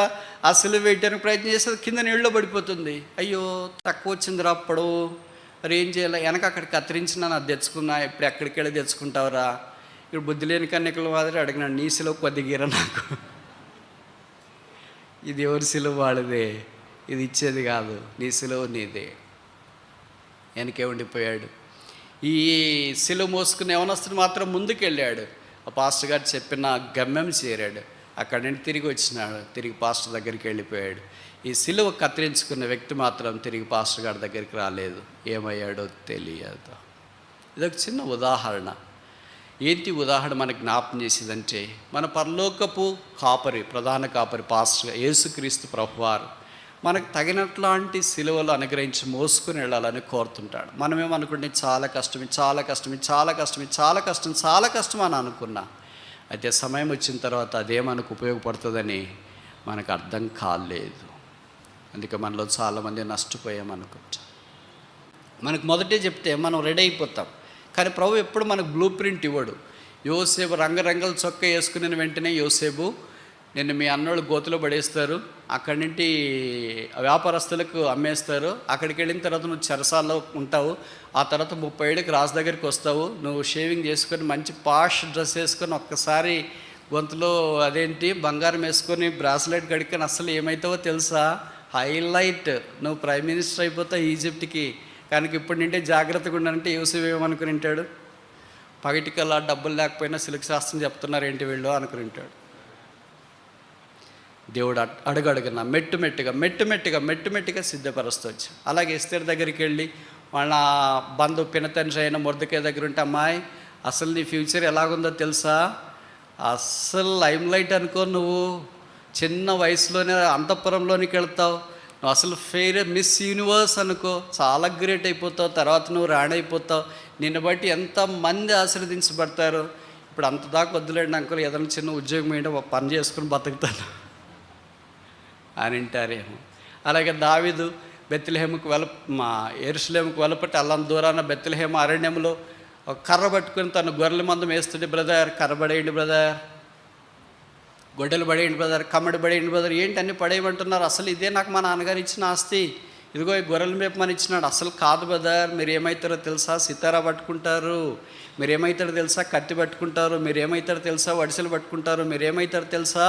ఆ సిలువ వేయడానికి ప్రయత్నం చేస్తే కింద నీళ్ళలో పడిపోతుంది. అయ్యో, తక్కువ వచ్చింది రా పొడవు, మరి ఏం చేయాలి? వెనక అక్కడికి కత్తిరించినా అది తెచ్చుకున్నా, ఇప్పుడు ఎక్కడికి వెళ్ళి తెచ్చుకుంటావురా? ఇప్పుడు బుద్ధి లేని కన్యకల మాదిరి అడిగినాడు, నీ సిలువ కొద్దిగీరా నాకు, ఇది ఎవరి సిలువ వాడిదే, ఇది ఇచ్చేది కాదు, నీ సిలువ నీదే. వెనకే ఉండిపోయాడు. ఈ సిలువ మోసుకుని యవనస్తుడు మాత్రం ముందుకు వెళ్ళాడు. ఆ పాస్టర్ గారు చెప్పిన గమ్యం చేరాడు. అక్కడి నుండి తిరిగి వచ్చినాడు. తిరిగి పాస్టర్ దగ్గరికి వెళ్ళిపోయాడు. ఈ సిలువ కత్తిరించుకున్న వ్యక్తి మాత్రం తిరిగి పాస్టర్ గారి దగ్గరికి రాలేదు. ఏమయ్యాడో తెలియదు. ఇదొక చిన్న ఉదాహరణ. ఏంటి ఉదాహరణ మనకు జ్ఞాపం చేసేదంటే, మన పరలోకపు కాపరి, ప్రధాన కాపరి పాస్టర్ యేసుక్రీస్తు ప్రభువారు మనకు తగినట్లాంటి సిలువలు అనుగ్రహించి మోసుకుని వెళ్ళాలని కోరుతుంటాడు. మనమేమనుకుంటే చాలా కష్టం అని అనుకున్నా. అయితే సమయం వచ్చిన తర్వాత అదే మనకు ఉపయోగపడుతుందని మనకు అర్థం కాలేదు. అందుకే మనలో చాలామంది నష్టపోయామనుకుంటాం. మనకు మొదటే చెప్తే మనం రెడీ అయిపోతాం. కానీ ప్రభు ఎప్పుడు మనకు బ్లూ ప్రింట్ ఇవ్వడు. యోసేపు రంగరంగుల చొక్కా వేసుకున్న వెంటనే, యోసేపు నిన్ను మీ అన్నోళ్ళు గోతులో పడేస్తారు, అక్కడి నుండి వ్యాపారస్తులకు అమ్మేస్తారు, అక్కడికి వెళ్ళిన తర్వాత నువ్వు చెరసాల్లో ఉంటావు, ఆ తర్వాత 30 ఏళ్ళకి రాజు దగ్గరికి వస్తావు, నువ్వు షేవింగ్ చేసుకొని మంచి పాష్ డ్రెస్ వేసుకొని ఒక్కసారి గొంతులో అదేంటి బంగారం వేసుకొని బ్రాస్లెట్ కడుక్కొని అసలు ఏమవుతావో తెలుసా, హైలైట్, నువ్వు ప్రైమ్ మినిస్టర్ అయిపోతావు ఈజిప్ట్కి. కనుక ఇప్పటి నుండే జాగ్రత్తగా ఉండాలంటే యోసేపు ఏమనుకుని ఉంటాడు? పగటికల్లా డబ్బులు లేకపోయినా సిలుకు శాస్త్రం చెప్తున్నారు ఏంటి వీళ్ళు అనుకుని ఉంటాడు. దేవుడు అడుగడుగున మెట్టుమెట్టుగా సిద్ధపరుస్తూ వచ్చాడు. అలాగే ఎస్తేర్ దగ్గరికి వెళ్ళి వాళ్ళ బంధు పినతండ్రి అయిన మొర్దెకై దగ్గర ఉంటే, అమ్మాయి అసలు నీ ఫ్యూచర్ ఎలాగుందో తెలుసా, అస్సలు లైమ్ లైట్ అనుకో, నువ్వు చిన్న వయసులోనే అంతఃపురంలోనికి వెళ్తావు, నువ్వు అసలు మిస్ యూనివర్స్ అనుకో, చాలా గ్రేట్ అయిపోతావు, తర్వాత నువ్వు రాణి అయిపోతావు, నిన్ను బట్టి ఎంతమంది ఆశీర్వదించబడతారు. ఇప్పుడు అంత దాకా వద్దులేండి అంకుల్, ఏదైనా చిన్న ఉద్యోగం ఏంటో పని చేసుకుని బతుకుతాను అని అంటారేమో. అలాగే దావీదు బెత్లెహేముకు యెరూషలేముకు వెలుపటి అల్లం దూరాన బెత్లెహేము అరణ్యంలో ఒక కర్ర పట్టుకుని తను గొర్రెల మందం వేస్తుండే, బ్రదర్ కర్ర పడేయండి బ్రదర్, గొడ్డలు పడేయండి బ్రదర్, కమ్మడి పడేయండి బ్రదర్, ఏంటి అన్నీ పడేయమంటున్నారు, అసలు ఇదే నాకు మా నాన్నగారు ఇచ్చిన ఆస్తి, ఇదిగో ఈ గొర్రెల మేపమని ఇచ్చినాడు. అసలు కాదు బ్రదర్, మీరు ఏమవుతారో తెలుసా, సితారా పట్టుకుంటారు, మీరు ఏమవుతారో తెలుసా, కత్తి పట్టుకుంటారు, మీరు ఏమవుతారో తెలుసా, వడిసెలు పట్టుకుంటారు, మీరు ఏమవుతారో తెలుసా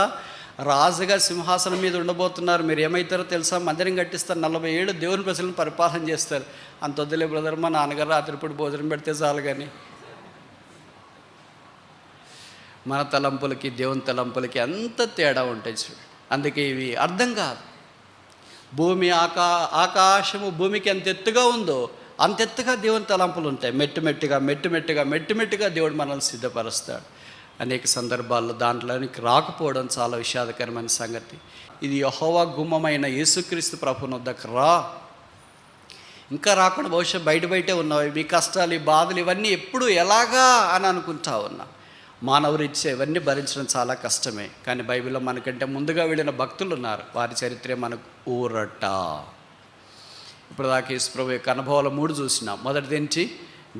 రాజుగా సింహాసనం మీద ఉండబోతున్నారు. మీరు ఏమవుతారో తెలుసా? మందిరం కట్టిస్తారు, 40 ఏళ్ళు దేవుని ప్రజలను పరిపాలన చేస్తారు. అంత వద్దులే బ్రదర్, మా నాన్నగారు రాత్రిపూట భోజనం పెడితే చాలు. కానీ మన తలంపులకి దేవుని తలంపులకి అంత తేడా ఉంటాయి చూడు. అందుకే ఇవి అర్థం కాదు. భూమి ఆకాశము భూమికి ఎంత ఎత్తుగా ఉందో అంత ఎత్తుగా దేవుని తలంపులు ఉంటాయి. మెట్టుమెట్టుగా దేవుడు మనల్ని సిద్ధపరుస్తాడు. అనేక సందర్భాల్లో దాంట్లోనికి రాకపోవడం చాలా విషాదకరమైన సంగతి. ఇది యెహోవా గుమ్మమైన యేసుక్రీస్తు ప్రభువుని వద్దకు రా. ఇంకా రాకుండా బహుశా బయటే ఉన్నావు. మీ కష్టాలు, ఈ బాధలు ఇవన్నీ ఎప్పుడు ఎలాగా అని అనుకుంటా ఉన్నా. మానవురిచ్చే ఇవన్నీ భరించడం చాలా కష్టమే. కానీ బైబిల్లో మనకంటే ముందుగా వెళ్ళిన భక్తులు ఉన్నారు. వారి చరిత్రే మనకు ఊరట. ఇప్పుడు దాకా యేసు ప్రభు యొక్క అనుభవాలు 3 చూసినాం. మొదటిదేంటి?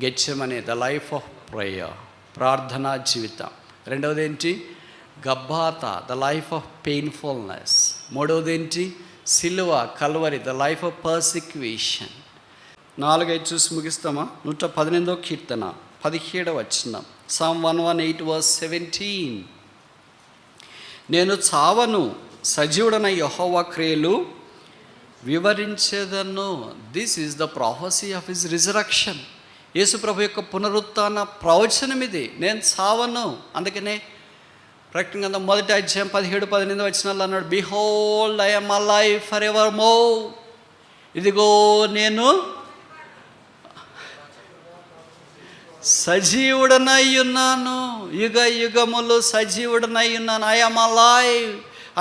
Gethsemane, the life of prayer, ప్రార్థనా జీవితం. రెండవదేంటి? Gabbatha, the life of painfulness. మూడవదేంటి? సిలువ, Calvary, the life of persecution. 4-5 చూసి ముగిస్తామా? 118వ కీర్తన 17వ వచనం. Psalm 118 verse 17. నేను చావను, సజీవుడన యెహోవా క్రియలు వివరించేదను. This is the prophecy of his resurrection. యేసు ప్రభు యొక్క పునరుత్థాన ప్రవచనం ఇది. నేను చావను. అందుకనే ప్రకటన గ్రంథం 1వ అధ్యాయం 17-18 వచనాల్లో అన్నాడు, behold I am alive for ever more. ఇదిగో నేను సజీవుడనై ఉన్నాను, యుగ యుగములు సజీవుడనై ఉన్నాను. I am alive.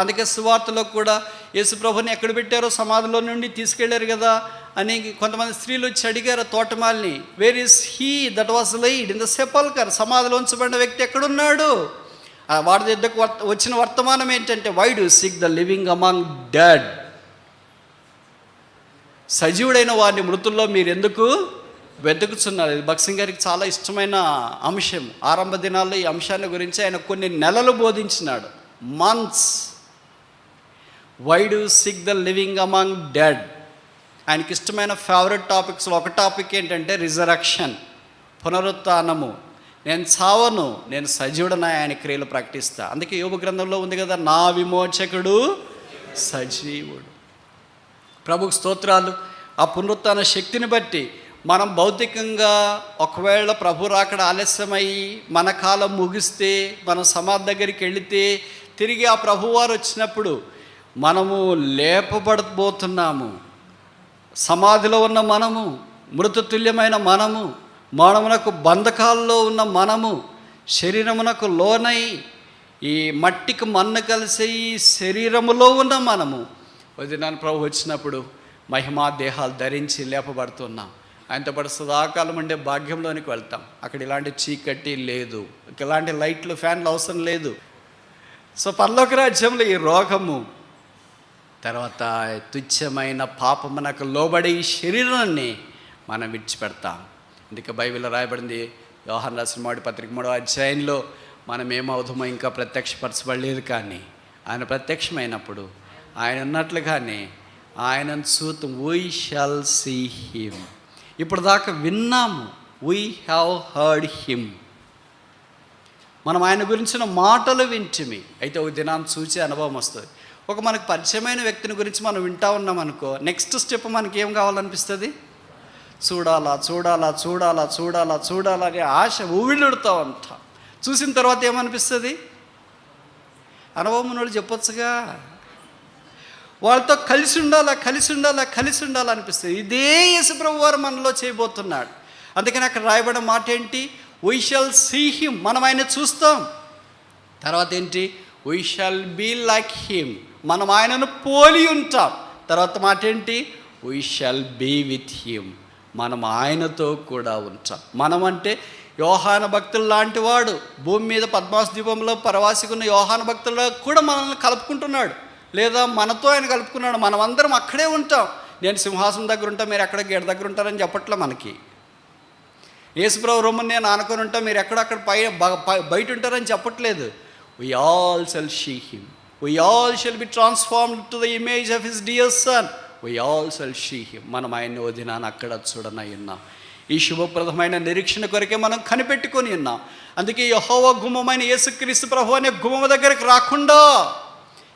అందుకే సువార్తలో కూడా యేసు ప్రభుని ఎక్కడ పెట్టారో సమాధిలో నుండి తీసుకెళ్లారు కదా అని కొంతమంది స్త్రీలు వచ్చి అడిగారు తోటమాలిని, where is he that was laid in the sepulchre. సమాధిలో ఉంచబడిన వ్యక్తి ఎక్కడున్నాడు? వాడి దగ్గరకు వచ్చిన వర్తమానం ఏంటంటే, why do seek the living among dead. సజీవుడైన వారిని మృతుల్లో మీరు ఎందుకు వెతుకుతున్నారు? ఇది భక్త్ సింగ్ గారికి చాలా ఇష్టమైన అంశం. ఆరంభ దినాల్లో ఈ అంశాన్ని గురించి ఆయన కొన్ని నెలలు బోధించినాడు, months. Why do seek the living among dead. ఆయనకి ఇష్టమైన ఫేవరెట్ టాపిక్స్లో ఒక టాపిక్ ఏంటంటే రిజరక్షన్, పునరుత్థానము. నేను చావను, నేను సజీవుడన ఆయన క్రియలు ప్రకటిస్తా. అందుకే యోబు గ్రంథంలో ఉంది కదా, నా విమోచకుడు సజీవుడు. ప్రభుకు స్తోత్రాలు. ఆ పునరుత్థాన శక్తిని బట్టి మనం భౌతికంగా ఒకవేళ ప్రభు రాకడ ఆలస్యమై మన కాలం ముగిస్తే, మనం సమాధి దగ్గరికి వెళితే, తిరిగి ఆ ప్రభువారు వచ్చినప్పుడు మనము లేపబడబోతున్నాము. సమాధిలో ఉన్న మనము, మృతతుల్యమైన మనము, మానవునకు బంధకాల్లో ఉన్న మనము, శరీరమునకు లోనై ఈ మట్టికి మన్ను కలిసి ఈ శరీరములో ఉన్న మనము వదినాన్ని ప్రభు వచ్చినప్పుడు మహిమా దేహాలు ధరించి లేపబడుతున్నాం. ఆయనతో పాటు సదాకాలం ఉండే భాగ్యంలోనికి వెళ్తాం. అక్కడ ఇలాంటి చీకటి లేదు, ఇలాంటి లైట్లు, ఫ్యాన్లు అవసరం లేదు. సో పరలోక రాజ్యంలో ఈ రోగము, తర్వాత తుచ్చమైన పాపమునకు లోబడి ఈ శరీరాన్ని మనం విడిచిపెడతాం. అందుకే బైబిల్లో రాయబడింది, యోహాను రాసిన మొదటి పత్రిక 3వ అధ్యాయంలో, మనం ఏమవుతామో ఇంకా ప్రత్యక్షపరచబడలేదు, కానీ ఆయన ప్రత్యక్షమైనప్పుడు ఆయన ఉన్నట్లుగానే ఆయనను చూద్దాం. We shall see him. ఇప్పుడు దాకా విన్నాము, వీ హ్యావ్ హర్డ్ హిమ్. మనం ఆయన గురించిన మాటలు వింటిమి. అయితే ఒక దినాన్ని చూసే అనుభవం వస్తుంది. ఒక మనకు పరిచయమైన వ్యక్తిని గురించి మనం వింటా ఉన్నాం అనుకో, నెక్స్ట్ స్టెప్ మనకి ఏం కావాలనిపిస్తుంది? చూడాలా చూడాలా చూడాలా చూడాలా చూడాలా అనే ఆశ ఊవిళ్ళుడుతూ ఉంటాం. చూసిన తర్వాత ఏమనిపిస్తుంది? అనుభవం ఉన్నోళ్ళు చెప్పొచ్చుగా, వాళ్ళతో కలిసి ఉండాలా కలిసి ఉండాలా కలిసి ఉండాలనిపిస్తుంది. ఇదే యేసుప్రభు వారు మనలో చేయబోతున్నాడు. అందుకని అక్కడ రాయబడిన మాట ఏంటి? We shall see him. మనం ఆయన చూస్తాం. తర్వాత ఏంటి? We shall be like him. మనం ఆయనను పోలి ఉంటాం. తర్వాత మాట ఏంటి? We shall be with him. మనం ఆయనతో కూడా ఉంటాం. మనం అంటే యోహాను భక్తులు లాంటి వాడు. భూమి మీద పద్మాసు ద్వీపంలో పరవాసిగా ఉన్న యోహాను భక్తుల్లో కూడా మనల్ని కలుపుకుంటున్నాడు, లేదా మనతో ఆయన కలుపుకున్నాడు. మనం అందరం అక్కడే ఉంటాం. నేను సింహాసనం దగ్గర ఉంటా, మీరు ఎక్కడ గేట్ దగ్గర ఉంటారని చెప్పట్లే. మనకి యేసుప్రభు రొమ్మని నేను ఆనుకొని ఉంటా, మీరు ఎక్కడక్కడ బయట ఉంటారని చెప్పట్లేదు. We all shall see him. We all shall be transformed to the image of his dear son. We all shall see him. మనం ఆయన్ని వదినాన్ని అక్కడ చూడనై ఉన్నాం. ఈ శుభప్రదమైన నిరీక్షణ కొరకే మనం కనిపెట్టుకొని ఉన్నాం. అందుకే యెహోవా గుమ్మమైన యేసుక్రీస్తు ప్రభు అనే గుమ్మం దగ్గరికి రాకుండా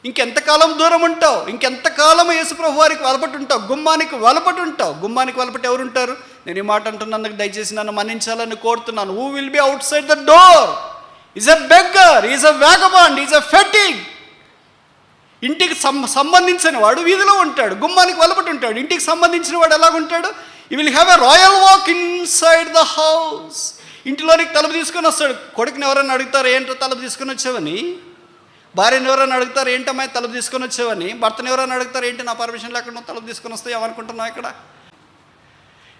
ఇంకెంతకాలం దూరం ఉంటావు? ఇంకెంతకాలం యేసుప్రభు వారికి వెలపటి ఉంటావు? గుమ్మానికి వెలపటి ఉంటావు. గుమ్మానికి వెలపటి ఎవరుంటారు? నేను ఈ మాట అంటున్నందుకు దయచేసి నన్ను మన్నించాలని కోరుతున్నాను. Who will be out side the door? Is a beggar, is a వ్యాగబాండ్, is a fatigue. ఇంటికి సంబంధించిన వాడు వీధిలో ఉంటాడు, గుమ్మానికి వెలపటి ఉంటాడు. ఇంటికి సంబంధించిన వాడు ఎలాగుంటాడు? You will have a royal walk inside the house. ఇంటిలోనికి తలుపు తీసుకొని వస్తాడు. కొడుకుని ఎవరైనా అడుగుతారు, ఏంటో తలుపు తీసుకొని వచ్చావని? భార్యను ఎవరైనా అడుగుతారు, ఏంటమ్మా తలుపు తీసుకొని వచ్చావని? భర్తను ఎవరైనా అడుగుతారు, ఏంటి నా పర్మిషన్ లేకుండా తలుపు తీసుకొని వస్తావు ఏమనుకుంటున్నావు ఇక్కడ?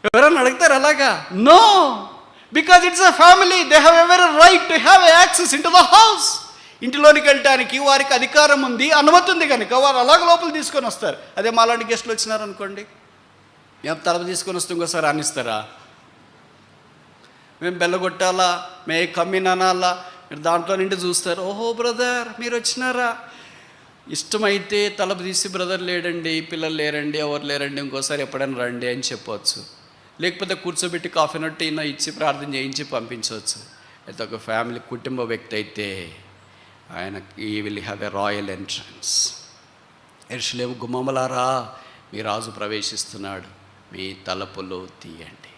ఎవరైనా అడుగుతారు అలాగా? No, because it's a family. They have every right to have access into the house. ఇంటిలోనికి వెళ్ళటానికి వారికి అధికారం ఉంది, అనుమతి ఉంది కనుక వారు అలాగ లోపల తీసుకొని వస్తారు. అదే మాలాంటి గెస్టులు వచ్చినారనుకోండి, మేము తలుపు తీసుకొని వస్తే ఇంకోసారి అనిస్తారా? మేము బెల్లగొట్టాలా, మేము కమ్మినాలా? మీరు దాంట్లో నుండి చూస్తారు, ఓహో బ్రదర్ మీరు వచ్చినారా? ఇష్టమైతే తలుపు తీసి బ్రదర్ లేడండి, పిల్లలు లేరండి, ఎవరు లేరండి, ఇంకోసారి ఎప్పుడైనా రండి అని చెప్పవచ్చు. లేకపోతే కూర్చోబెట్టి కాఫీ నట్టు ఈయన ఇచ్చి ప్రార్థన చేయించి పంపించవచ్చు. అయితే ఒక ఫ్యామిలీ కుటుంబ వ్యక్తి అయితే ఆయనకి will have a royal entrance. యెరూషలేము గుమ్మములారా, మీ రాజు ప్రవేశిస్తున్నాడు, మీ తలుపులు తీయండి.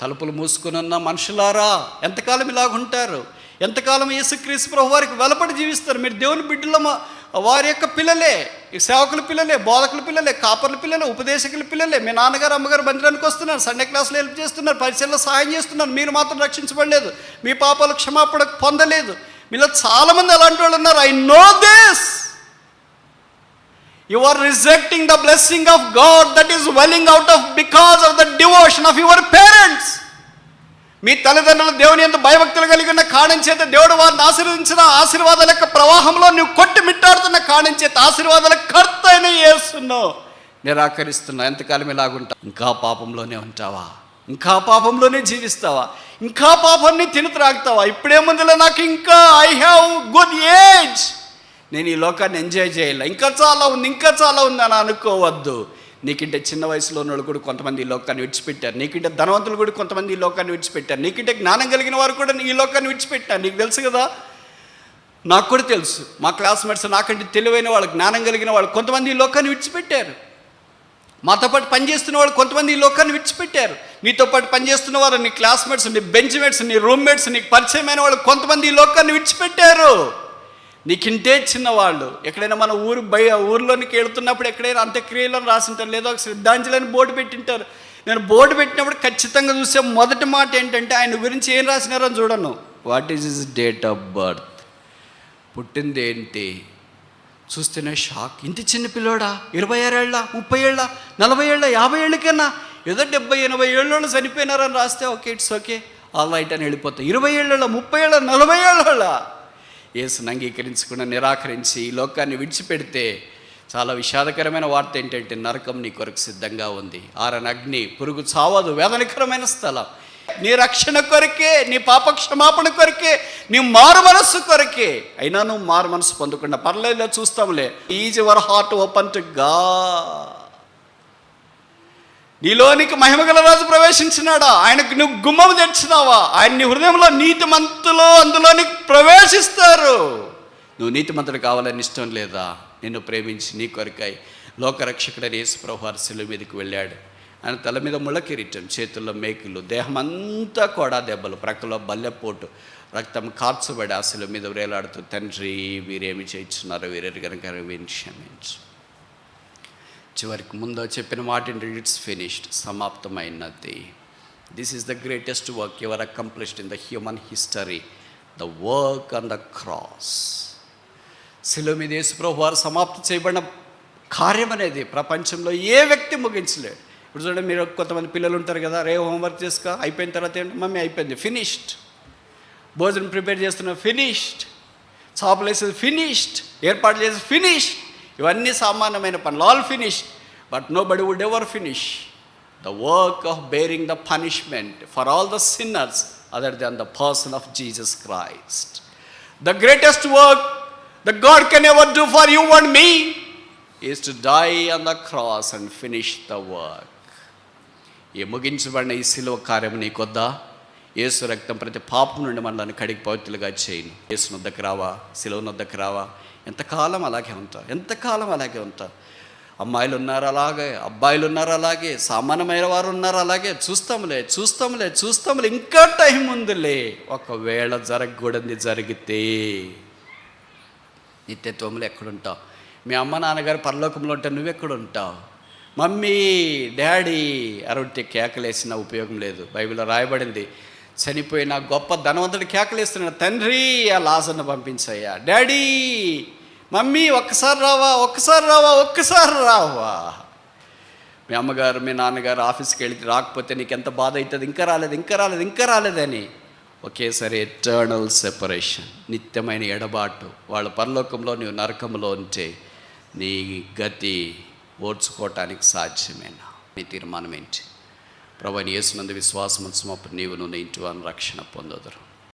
తలుపులు మూసుకుని ఉన్న మనుషులారా, ఎంతకాలం ఇలాగుంటారు? ఎంతకాలం యేసుక్రీస్తు ప్రభు వారికి వెలపడి జీవిస్తారు? మీరు దేవుని బిడ్డల వారి యొక్క పిల్లలే, సేవకుల పిల్లలే, బోధకుల పిల్లలే, కాపర్ల పిల్లలే, ఉపదేశకుల పిల్లలే. మీ నాన్నగారు అమ్మగారు మందిరానికి వస్తున్నారు, సండే క్లాసులో హెల్ప్ చేస్తున్నారు, పరిచయలో సహాయం చేస్తున్నారు. మీరు మాత్రం రక్షించబడలేదు, మీ పాపాలు క్షమాపణ పొందలేదు. మీలో చాలామంది అలాంటి వాళ్ళు ఉన్నారు. I know this. You are rejecting the blessing of God that is welling out of because of the devotion of your parents. మీ తల్లిదండ్రులు దేవుని యందు భయభక్తులు కలిగి ఉన్న కారణం చేత దేవుడు వారిని ఆశీర్వదించిన ఆశీర్వాదాల యొక్క ప్రవాహంలో నువ్వు కొట్టి మిట్టాడుతున్న కారణం చేత ఆశీర్వాదాల కర్త అయిన యేసును నిరాకరిస్తున్నావు. ఎంతకాలం ఇలాగుంటావు? ఇంకా పాపంలోనే ఉంటావా? ఇంకా పాపంలోనే జీవిస్తావా? ఇంకా పాపాన్ని తిని త్రాగుతావా? ఇప్పుడేముందిలే, నాకు ఇంకా ఐ హ్యావ్ గుడ్ ఏజ్, నేను ఈ లోకాన్ని ఎంజాయ్ చేయాలి, ఇంకా చాలా ఉంది, ఇంకా చాలా ఉంది అని అనుకోవద్దు. నీకంటే చిన్న వయసులో ఉన్న వాళ్ళు కూడా కొంతమంది ఈ లోకాన్ని విడిచిపెట్టారు. నీకంటే ధనవంతులు కూడా కొంతమంది ఈ లోకాన్ని విడిచిపెట్టారు. నీకంటే జ్ఞానం కలిగిన వారు కూడా ఈ లోకాన్ని విడిచిపెట్టారు. నీకు తెలుసు కదా, నాకు కూడా తెలుసు. మా క్లాస్మేట్స్ నాకంటే తెలివైన వాళ్ళు, జ్ఞానం కలిగిన వాళ్ళు కొంతమంది ఈ లోకాన్ని విడిచిపెట్టారు. మాతో పాటు పనిచేస్తున్న వాళ్ళు కొంతమంది ఈ లోకాన్ని విడిచిపెట్టారు. నీతో పాటు పనిచేస్తున్న వారు, నీ క్లాస్మేట్స్, నీ బెంచ్మేట్స్, నీ రూమ్మేట్స్, నీకు పరిచయమైన వాళ్ళు కొంతమంది ఈ లోకాన్ని విడిచిపెట్టారు. నీకింటే చిన్నవాళ్ళు. ఎక్కడైనా మన ఊరిలోనికి వెళుతున్నప్పుడు ఎక్కడైనా అంత్యక్రియలను రాసింటారు, లేదా ఒక శ్రద్ధాంజలిని బోర్డు పెట్టింటారు. నేను బోర్డు పెట్టినప్పుడు ఖచ్చితంగా చూసే మొదటి మాట ఏంటంటే ఆయన గురించి ఏం రాసినారో చూడను. What is his date of birth, పుట్టింది ఏంటి? చూస్తేనే షాక్. ఇంత చిన్న పిల్లోడా? 26 ఏళ్ళ, 30 ఏళ్ళ, 40 ఏళ్ళ, 50 ఏళ్ళకన్నా? ఏదో 70-80 ఏళ్ళు చనిపోయినారని రాస్తే okay, it's okay, all right అని వెళ్ళిపోతాయి. 20 ఏళ్ళ, 30 ఏళ్ళ, 40 ఏళ్ళ యేసుని అంగీకరించకుండా నిరాకరించి ఈ లోకాన్ని విడిచిపెడితే చాలా విషాదకరమైన వార్త ఏంటంటే నరకం నీ కొరకు సిద్ధంగా ఉంది. ఆరని అగ్ని, పురుగు చావదు, వేదనకరమైన స్థలం. నీ రక్షణ కొరకే, నీ పాప క్షమాపణ కొరకే, నీ మారు మనస్సు కొరకే. అయినా నువ్వు మారు మనస్సు పొందకుండా పర్లేదు చూస్తాంలే. Is your heart open to God. నీలోనికి మహిమగల రాజు ప్రవేశించినాడా? ఆయనకు నువ్వు గుమ్మము తెచ్చినావా? ఆయన నీ హృదయంలో నీతిమంతులు అందులోనికి ప్రవేశిస్తారు. నువ్వు నీతిమంతుడు కావాలని ఇష్టం లేదా? నిన్ను ప్రేమించి నీ కొరకై లోకరక్షకుడైన యేసు ప్రభువు శిలువ మీదకి వెళ్ళాడు. ఆయన తల మీద ముళ్ళ కిరీటం, చేతుల్లో మేకులు, దేహమంతా కూడా దెబ్బలు, ప్రక్కలో బల్లెపోటు, రక్తం కార్చబడి ఆ శిలువ మీద వేలాడుతూ, తండ్రి వీరేమి చేయించున్నారో వీరేరు కనుక వీరిని క్షమించు. చివరికి ముందు చెప్పిన మాట ఏంటి? ఇట్స్ ఫినిష్డ్, సమాప్తమైనది. This is the greatest work ever accomplished in the human history, the work on the cross. శిలువ మీద యేసు ప్రభువు వారు సమాప్తం చేయబడిన కార్యం అనేది ప్రపంచంలో ఏ వ్యక్తి ముగించలేడు. ఇప్పుడు చూడండి, మీరు కొంతమంది పిల్లలు ఉంటారు కదా, రే హోంవర్క్ చేసుకో, అయిపోయిన తర్వాత ఏంటి మమ్మీ అయిపోయింది, ఫినిష్డ్. భోజనం ప్రిపేర్ చేస్తున్నా, ఫినిష్డ్. చాపలు వేసేది ఫినిష్డ్, ఏర్పాటు చేసేది ఫినిష్డ్. ఇవన్నీ సామాన్యమైన పనులు, all finish. But nobody would ever finish the work of bearing the punishment for all the sinners other than the person of Jesus Christ. The greatest work that God can ever do for you and me is to die on the cross and finish the work. ఈ ముగించబడిన ఈ శిలువ కార్యం నీకొద్దా? యేసు రక్తం ప్రతి పాపం నుండి మనల్ని కడిగి పవిత్రులుగా చేయను. యేసు నొద్దకు రావా, సిలువ నొద్దకు రావా? ఎంతకాలం అలాగే ఉంటావు? ఎంతకాలం అలాగే ఉంటావు? అమ్మాయిలు ఉన్నారు అలాగే, అబ్బాయిలు ఉన్నారు అలాగే, సామాన్యమైన వారు ఉన్నారు అలాగే. చూస్తాములే ఇంకా టైం ఉందిలే. ఒకవేళ జరగకూడదు జరిగితే నిత్యత్వంలో ఎక్కడుంటావు? మీ అమ్మ నాన్నగారు పరలోకంలో ఉంటే నువ్వెక్కడుంటావు? మమ్మీ డాడీ అరొట్టి కేకలేసిన ఉపయోగం లేదు. బైబిల్లో రాయబడింది, చనిపోయిన గొప్ప ధనవంతుడు కేకలేస్తున్నాడు, తండ్రి ఆ లాజర్ను పంపించయ్యా. డాడీ మమ్మీ ఒక్కసారి రావా. మీ అమ్మగారు మీ నాన్నగారు ఆఫీస్కి వెళ్ళి రాకపోతే నీకు ఎంత బాధ అవుతుంది, ఇంకా రాలేదని. ఒకేసారి ఎటర్నల్ సెపరేషన్, నిత్యమైన ఎడబాటు. వాళ్ళ పరలోకంలో నీవు నరకంలో ఉంటే నీ గతి ఓర్చుకోవటానికి సాధ్యమేనా? నీ తీర్మానం ఏంటి? ప్రభువైన యేసునందు విశ్వాసం ఉంచుము, అప్పుడు నీవును నీ ఇంటి వారిని రక్షణ పొందదురు.